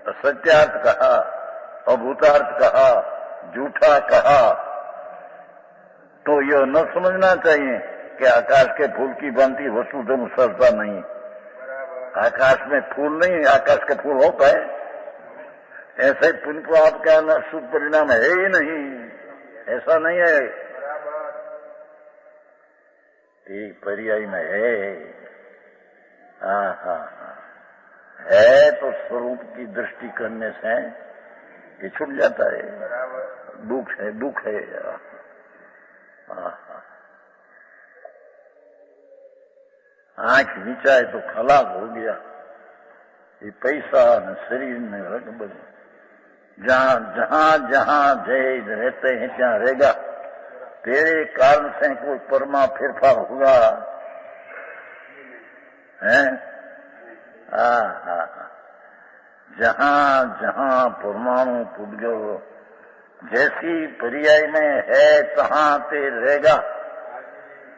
असत्यार्थ कहा, अभूतार्थ कहा, झूठा कहा. तो यह न समझना चाहिए कि आकाश के फूल की भांति वसुधम सरता नहीं. आकाश में फूल नहीं, आकाश का फूल होता है. ऐसे पुण्य पाप का शुद्ध परिणाम है ही नहीं, ऐसा नहीं है. एक पर्याय में है. हाँ हाँ हाँ, है तो स्वरूप की दृष्टि करने से ये छूट जाता है. दुख है. हाँ हाँ, आंख विचाए तो खलास हो गया. ये पैसा न शरीर में रगबग, जहाँ जहाँ जय रहते हैं ત્યાં रहेगा. तेरे कारण से कोई परमा फेरफार होगा है. हाँ हाँ, जहाँ जहाँ परमाणु पुद्गल जैसी पर्याय में है तहाँ ते रहेगा.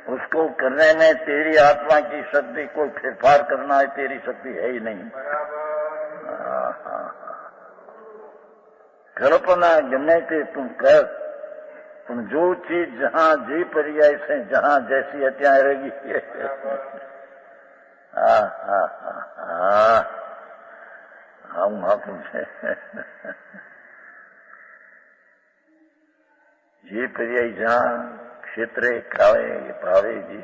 उसको करने में तेरी आत्मा की शक्ति, कोई फेरफार करना है तेरी शक्ति है ही नहीं. कल्पना गमे ते तुम कर, तुम जो चीज जहाँ जी पर्याय से जहाँ जैसी है ત્યાં रहेगी. हम तुमसे ये पर्याय जहाँ क्षेत्र खावे भावे जी,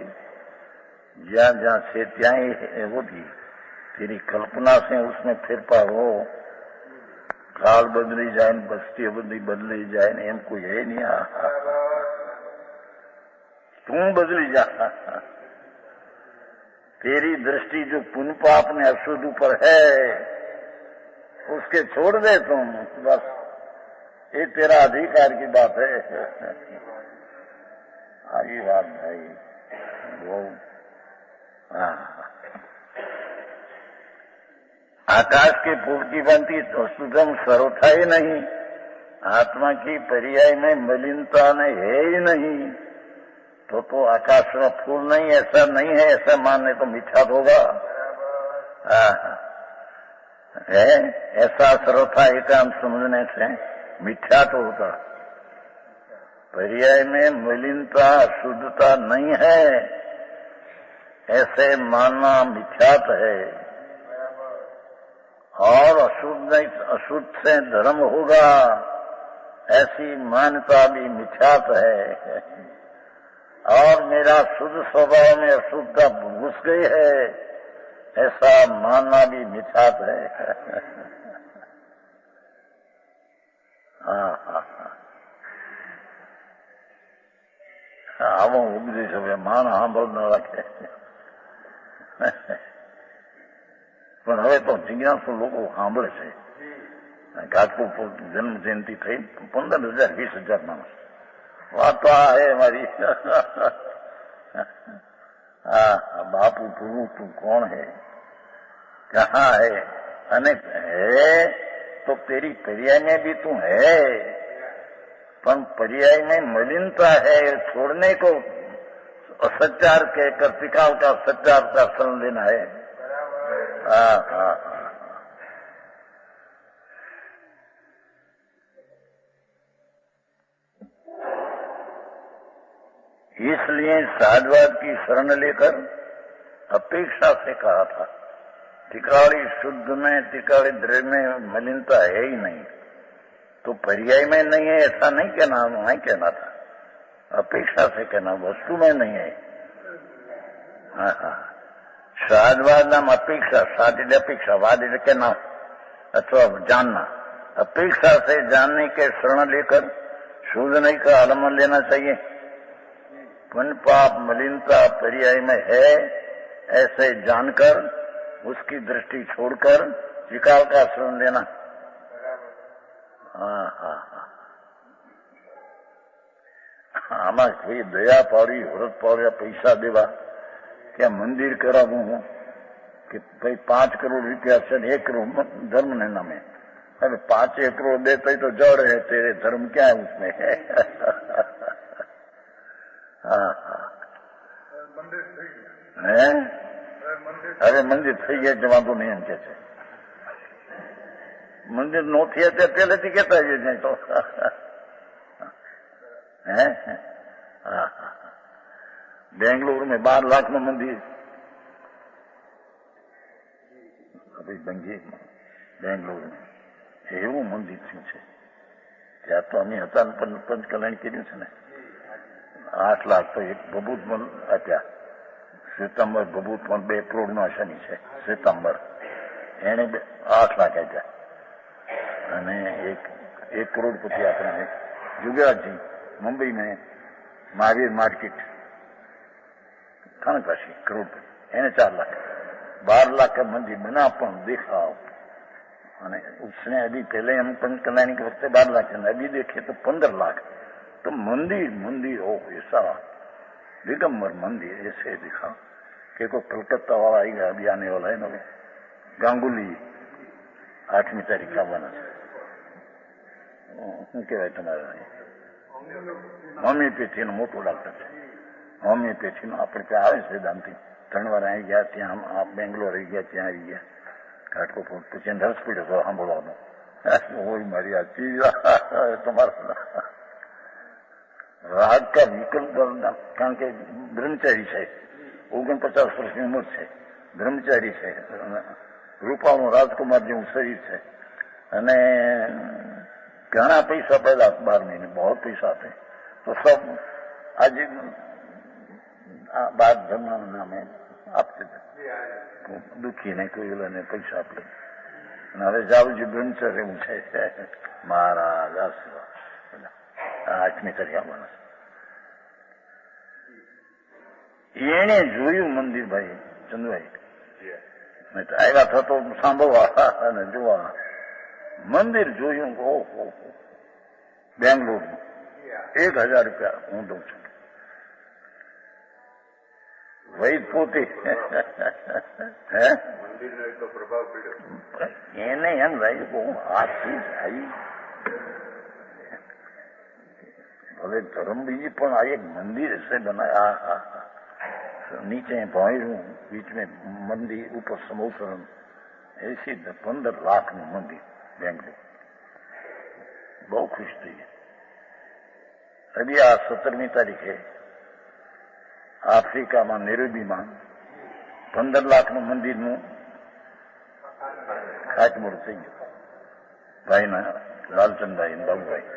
जहाँ जहाँ से ત્યાં वो भी तेरी कल्पना से उसमें फेरफार हो. काल बदली जाए, बस्ती बदली जाए, एम कोई है नहीं. तू तू बदली जा। तेरी दृष्टि जो पुण्य पाप ने अशुद्ध पर है उसके छोड़ दे तुम, बस ये तेरा अधिकार की बात है। आगे बात भाई वो आकाश के फूल की बनती वस्तुतम सर्वथा ही नहीं, आत्मा की पर्याय में मलिनता में है ही नहीं, तो आकाश में फूल नहीं, ऐसा नहीं है, ऐसा मानने तो मिथ्या होगा। है ऐसा सर्वथा एकांत समझने से मिथ्या तो होगा। पर्याय में मलिनता शुद्धता नहीं है ऐसे मानना मिथ्यात है, और अशुद्ध से धर्म होगा ऐसी मान्यता भी मिथ्यात है, और मेरा शुद्ध स्वभाव में अशुद्धता घुस गई है ऐसा मानना भी मिथ्यात है। આવો ઉપદેશ હવે માન સાંભળ ન રાખે, પણ હવે તો જિજ્ઞાસુ લોકો સાંભળે છે. ઘાટપુર જન્મ જયંતિ થઈ 15,000-20,000 માણસ વાત તો આ હે મારી. બાપુ તું કોણ है, कहाँ है, अनेक है तो तेरी पर्याय में भी तू है, पर पर्याय में मलिनता है, छोड़ने को सच्चार कहकर त्रिकाल का सच्चार का शरण लेना है. इसलिए साधवाद की शरण लेकर अपेक्षा से कहा था, टिकाड़ी शुद्ध में टिकाड़ी द्रव्य में मलिनता है ही नहीं, तो पर्याय में नहीं है ऐसा नहीं कहना था, अपेक्षा से कहना, वस्तु में नहीं है. साधवाद नाम अपेक्षा, साध એટલે अपेक्षा, वाद એટલે कहना अथवा जानना. अपेक्षा से जानने के शरण लेकर शुद्ध नहीं का आलम्बन लेना चाहिए. पुण्य पाप मलिनता पर्याय में है ऐसे जानकर उसकी दृष्टि छोड़कर विकाल का शरण लेना. આમાં કોઈ દયા પાડી વ્રત પાડ્યા પૈસા દેવા કે મંદિર કરાવું હું કે ભાઈ 5 કરોડ રૂપિયા છે ને 1 કરોડ ધર્મ ने नामे, अरे 5 करोड़ देते तो जड़ है, तेरे धर्म क्या है उसमें. अरे मंदिर થઈ ગયા છે વાંધો નહીં એમ કે છે. મંદિર નો થયા તે પહેલેથી કહેતા જ નહીં તો બેંગ્લોર में 12 लाख નું મંદિર, બેંગ્લોર એવું મંદિર થયું છે. ત્યાં તો અમે હતા પંચકલ્યાણ કર્યું છે ને, 8 લાખ તો એક ભભૂત આપ્યા. શ્વેતાંબર ભભૂત પણ 2 કરોડનો શનિ છે. શ્વેતાંબર એને 8 લાખ આપ્યા, અને એક કરોડપતિ આપણે जुगराज जी मुंबई में महावीर मार्केट खानकाशी करोड़पति, એને 4 लाख, 12 लाख का मंदिर बना अपन देखा. उसने अभी पहले हम पंचकल्याणी के वक्त 12 लाख, अभी देखे तो 15 लाख. तो मंदिर हो ऐसा दिगंबर मंदिर ऐसे दिखा कि कोई कलकत्ता वाला आएगा अभी आने वाला है ना, गांगुली 8મી તારીખ આવવાના છે. શું કહેવાય તમારે, હોમિયોપેથીનો મોટો ડાક્ટર છે. હોમિયોપેથીનો આપણે ત્યાં આવે છે વેદાંતિ, 3 વાર આવી ગયા. ત્યાં બેંગ્લોર આવી ગયા, ત્યાં આવી ગયા, ઘાટકોપર પછી હોસ્પિટલ હતો સાંભળવાનો. ઓય મારી આ ચીજ તમારા રાગ કા વિકલ્પ, કારણ કે બ્રહ્મચારી છે, 49 વર્ષની ઉંમર છે, બ્રહ્મચારી છે, રૂપાળું રાજકુમાર જેવું શરીર છે, અને घना पैसा पैदा 12 महीने बहुत पैसा आते. तो सब आज बात धर्म नामे आपते दुखी ने कोई ने पैसा आप ले. હવે જાવજી બ્રહ્મચર્ય એવું છે મહારાજ. 8મી તારીખ આવવાના છે. એને જોયું મંદિરભાઈ ચંદુભાઈ. મેં તો આવ્યા હતા તો સાંભળવા અને જોવા. મંદિર જોયું. ઓહો, બેંગ્લોરનું 1000 રૂપિયા હું દઉં છું. વૈદ પોતે હે એને એમ ભાઈ બહુ આથી ભાઈ ભલે ધર્મ બીજી પણ આ એક મંदिर से बनाया. नीचे भौरू बीच में मंदिर ऊपर समोसरण ऐसी 15 लाख નું મંદિર બેંગ્લોર. બહુ ખુશ થઈ. અભી આ 17મી તારીખે આફ્રિકામાં નેરોબીમાં 15 લાખનું મંદિરનું ખાતમુહૂર્ત થઈ ગયું. ભાઈના લાલચંદભાઈ બાબુભાઈ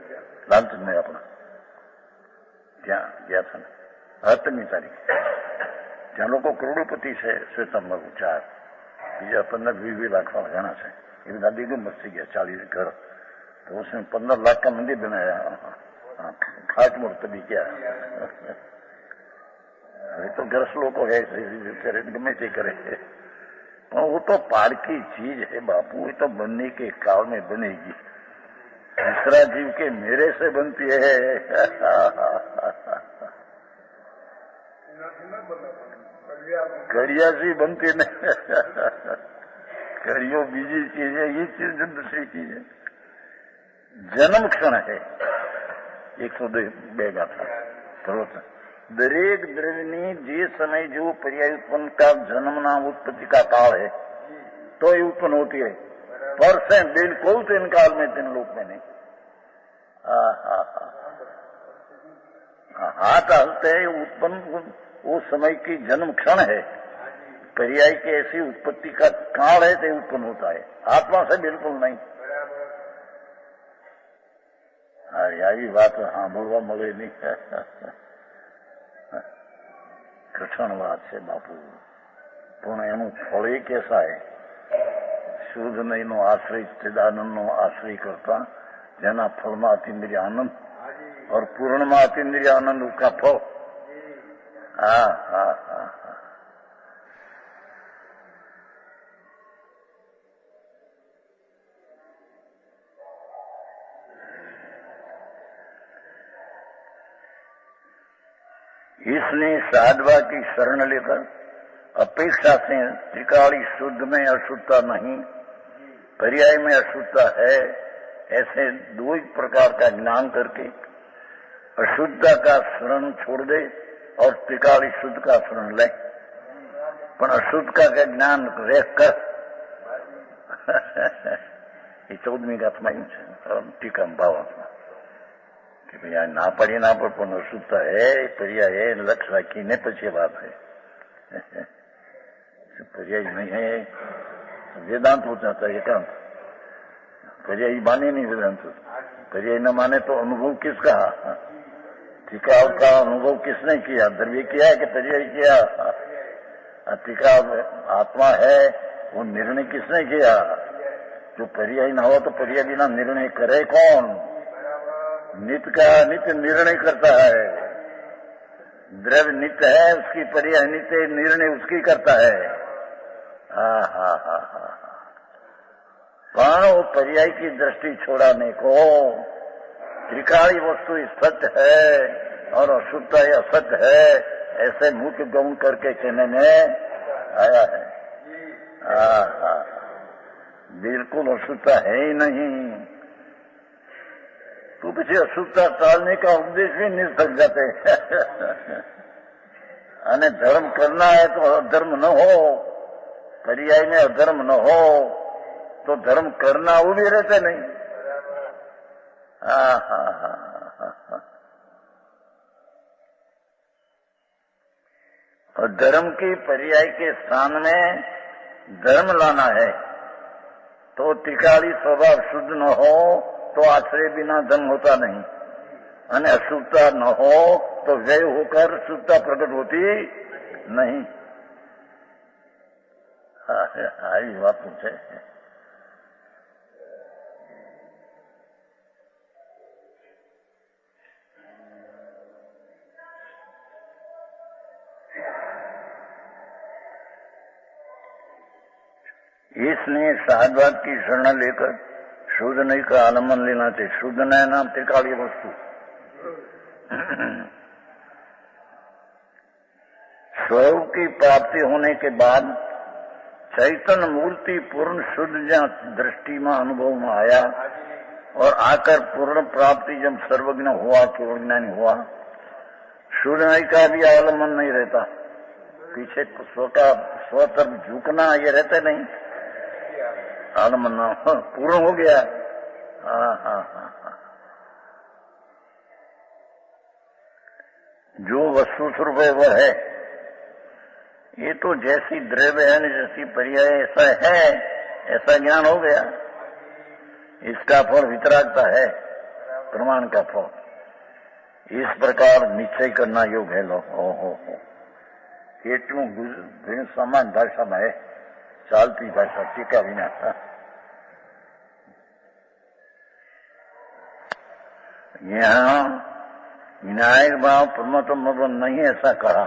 લાલચંદભાઈ આપણા ત્યાં ગયા હતા ને 17મી તારીખે. ત્યાં લોકો કરોડોપતિ છે. શ્વેતાંબર 4 બીજા 15-20 લાખ વાળા ઘણા છે. એ બધા દિગંબર થઈ ગયા. 40 ઘર तो उसने 15 लाख का मंदिर बनाया. खातमुहूर्त भी किया. अभी तो ग्रस्त लोग है करे गमे ते करे. वो तो पारकी चीज है बापू. ये तो बनने के काल में बनेगी. दूसरा जीव के मेरे से बनती है. कड़िया से बनती नहीं. कड़ियों बीजी चीज है. ये चीज दूसरी चीज है. जन्म क्षण है. 102 गाथा सर्वत्र दरेक द्रव्यनी जे समय जो पर्याय उत्पन्न का जन्मना उत्पत्ति का काल है तो ये उत्पन्न होती है. परसेंट बिल्कुल तीन काल में 3 लोक में नहीं. हाथ हलते है उत्पन्न वो समय की जन्म क्षण है. पर्याय की ऐसी उत्पत्ति का काल है तो उत्पन्न होता है. आत्मा से बिल्कुल नहीं. આવી વાત સાંભળવા મળે નહીં. કઠણ વાત છે બાપુ. પણ એનું ફળ એ કેસાય શુદ્ધ નહીનો આશ્રય ચિદાનંદનો આશ્રય કરતા જેના ફળમાં અતિન્દ્રિય આનંદ और પૂર્ણમાં અતિન્દ્રિય આનંદ उसका फल. હા હા હા હા. इसने साधवा की शरण लेकर अपेक्षा से त्रिकाली शुद्ध में अशुद्धता नहीं, पर्याय में अशुद्धता है, ऐसे 2 प्रकार का ज्ञान करके अशुद्धता का शरण छोड़ दे और त्रिकाली शुद्ध का शरण ले. पर अशुद्ध का ज्ञान रेख कर. ये 14મી ગાથમાં ટીકા ભાવાત્મા कि भैया ना पड़ी ना पर पण अशुद्धता है. पर्याय है. लक्ष्य राखी ने पीछे बात है. पर्याय नहीं है. वेदांत हो जाता है एकांत. पर्याय माने नहीं वेदांत. पर्याय न माने तो अनुभव किसका? टीका का अनुभव किसने किया? द्रव्य किया है कि पर्याय किया? टीका आत्मा है वो निर्णय किसने किया? जो पर्याय न हो तो पर्याय बिना निर्णय करे कौन? नित्य का नित्य निर्णय करता है. द्रव्य नित्य है उसकी पर्याय नित्य निर्णय उसकी करता है. हाँ हाँ हाँ हाँ. पण वो पर्याय की दृष्टि छोड़ाने को त्रिकाली वस्तु सत्य है और अशुद्धता या असत्य है ऐसे मुख्य गौण करके कहने में आया है. हाँ हाँ. बिल्कुल अशुद्धता है ही नहीं. तो पीछे अशुद्धता टालने का उपदेश भी निरर्थक जाते हैं. अने धर्म करना है तो अधर्म न हो. पर्याय में अधर्म न हो तो धर्म करना वो भी रहते नहीं. हाँ हाँ हाँ हाँ. और धर्म की पर्याय के स्थान में धर्म लाना है तो त्रिकाली स्वभाव शुद्ध न हो तो आश्रय बिना धर्म होता नहीं. અને અશુद्धता न हो तो व्यय होकर शुद्धता प्रकट होती नहीं. આવી વાત છે. इसलिए शाहबाद की शरण लेकर शुद्ध नहीं का आलम्बन लेना चाहिए। शुद्ध नय नाम त्रिकालीय वस्तु। स्वरूप की प्राप्ति होने के बाद चैतन्य मूर्ति पूर्ण शुद्ध जहाँ दृष्टि में अनुभव में आया और आकर पूर्ण प्राप्ति जब सर्वज्ञ हुआ, केवल ज्ञानी हुआ, शुद्ध नहीं का भी आलम्बन नहीं रहता। पीछे स्व तरफ झुकना ये रहता नहीं, आलम्बन पूर्ण हो गया। जो वस्तु स्वरूप है वह है। ये तो जैसी द्रव्य है, जैसी पर्याय ऐसा है, ऐसा ज्ञान हो गया। इसका फल वितरागता है, प्रमाण का फल। इस प्रकार निश्चय करना योग है। लो हो કેટલું સમાન ભાષામાં है, ચાલતી ભાષા ટીકા વિના। यहाँ विनायक भाव परमात्मा नहीं ऐसा कहा।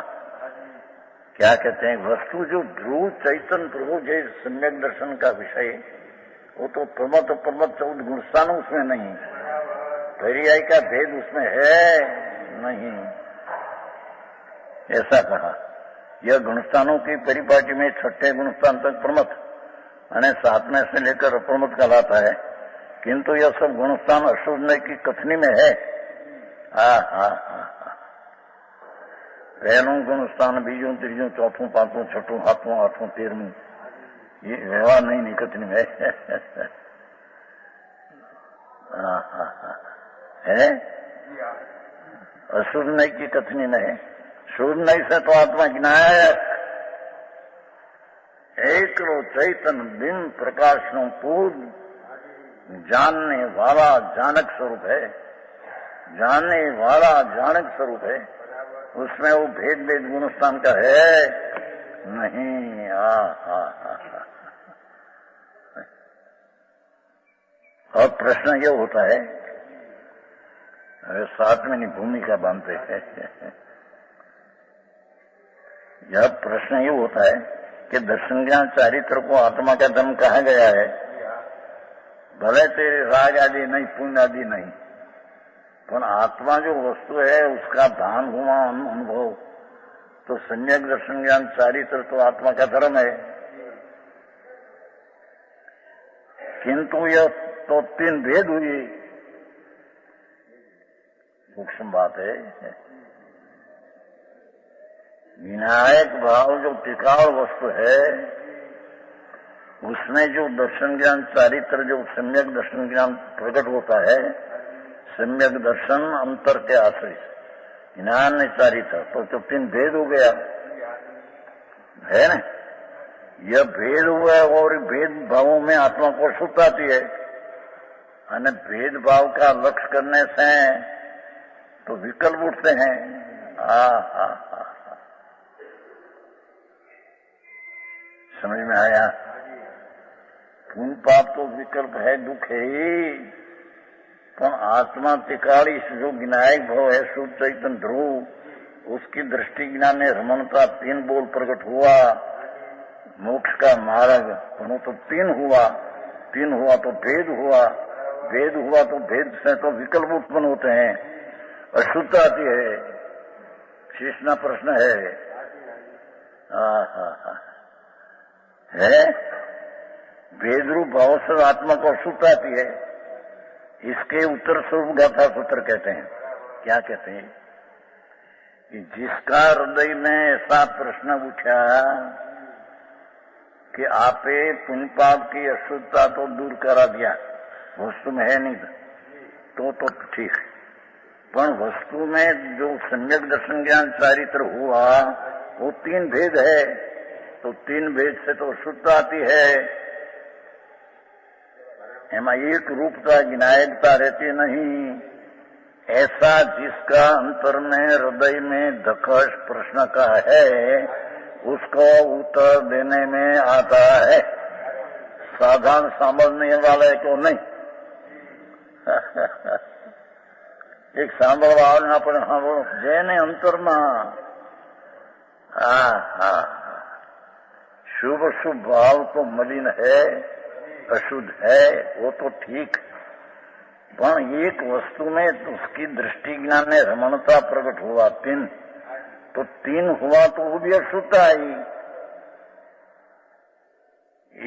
क्या कहते हैं, वस्तु जो ध्रुव चैतन्य प्रभु जय सम्यक दर्शन का विषय, वो तो प्रमत 14 गुणस्थान उसमें नहीं, पर्याय का भेद उसमें है नहीं, ऐसा कहा। यह गुणस्थानों की परिपाटी में 6ठे गुणस्थान तक प्रमत और 7वें से लेकर अप्रमत कहलाता है, किंतु यह सब गुणस्थान अशुद्ध की कथनी में है। पहलू गुणस्थान, बीजों, त्रीजों, चौथों, पांचों, छठों, सातवां, आठवां, 13वीं, ये व्यवहार नहीं निकटनी में है। अशुद्ध नहीं की कथनी में है। शुद्ध नहीं से तो आत्मा ज्ञायक एकलो चैतन्य बिन प्रकाश नो पूर्ण जानने वाला जानक स्वरूप है। जानने वाला जानक स्वरूप है, उसमें वो भेद भेद गुणस्थान का है नहीं। अब प्रश्न यह होता है, अरे 7वें भूमिका बांधते हैं। यह प्रश्न ये होता है कि दर्शन ज्ञान चारित्र को आत्मा का धर्म कहा गया है। भले तेरे राग आदि नहीं, पुण्य आदि नहीं, पर आत्मा जो वस्तु है उसका भान हुआ अनुभव, तो सम्यक दर्शन ज्ञान चारित्र तो आत्मा का धर्म है। किंतु यह तो 3 भेद हुई, सूक्ष्म बात है। विनायक भाव जो टिकाऊ वस्तु है, उसमें जो दर्शन ज्ञान चारित्र, जो सम्यक दर्शन ज्ञान प्रकट होता है, सम्यक दर्शन अंतर के आश्रय ज्ञान ने चारित्र, तो 3 भेद हो गया है ना। यह भेद हुआ है और भेद भावों में आत्मा को सुख आती है। और भेदभाव का लक्ष्य करने से तो विकल्प उठते हैं। समझ में आया? पुण्य पाप तो विकल्प है, दुख है ही, पर आत्मा तिकाड़ी जो विनायक भाव है, शुद्ध चैतन्य ध्रुव, उसकी दृष्टि ज्ञान में रमणता 3 बोल प्रकट हुआ। मोक्ष का मार्ग वो तो 3 हुआ, 3 हुआ तो भेद हुआ, भेद हुआ तो भेद से तो विकल्प उत्पन्न होते हैं, अशुद्ध आती है। शेषना प्रश्न है भेद रूप भाव से आत्मा को अशुद्ध आती है। इसके उत्तर स्वरूप गाथा सूत्र कहते हैं। क्या कहते हैं कि जिसका हृदय में ऐसा प्रश्न उठा कि आपे पुण्य पाप की अशुद्धता तो दूर करा दिया, वस्तु में है नहीं तो ठीक, पर वस्तु में जो सम्यक दर्शन ज्ञान चारित्र हुआ वो 3 भेद है, तो 3 भेद से तो शुद्ध आती है। एमा एक रूपता विनायकता रहती नहीं। ऐसा जिसका अंतर में हृदय में धकश प्रश्न का है, उसको उत्तर देने में आता है। साधारण समझने वाले को नहीं। एक सांभळवा પણ જેને અંતરમાં शुभ शुभ भाव तो मलिन है, अशुद्ध है, वो तो ठीक, पर एक वस्तु में तो उसकी दृष्टि ज्ञान में रमणता प्रकट हुआ तीन, तो तीन हुआ तो वो भी अशुद्धता आई।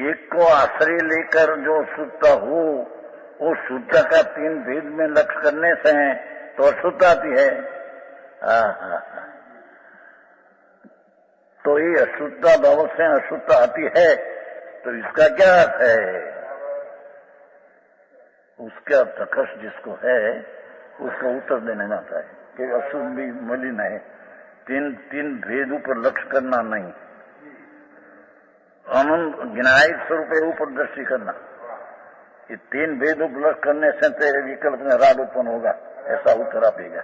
एक को आश्रय लेकर जो शुद्धता हो, वो शुद्धता का तीन भेद में लक्ष्य करने से तो अशुद्धता आती है। तो ये अशुद्धता भाव से अशुद्धता आती है, तो इसका क्या अर्थ है? उसका तकस जिसको है उसको उत्तर देने जाता है कि अशुद्ध भी मलिन है, तीन भेदों पर लक्ष्य करना नहीं, अनंत ज्ञायिक स्वरूप ऊपर दृष्टि करना, ये तीन भेदों पर लक्ष्य करने से तेरे विकल्प में राग उत्पन्न होगा, ऐसा उत्तर आप देगा।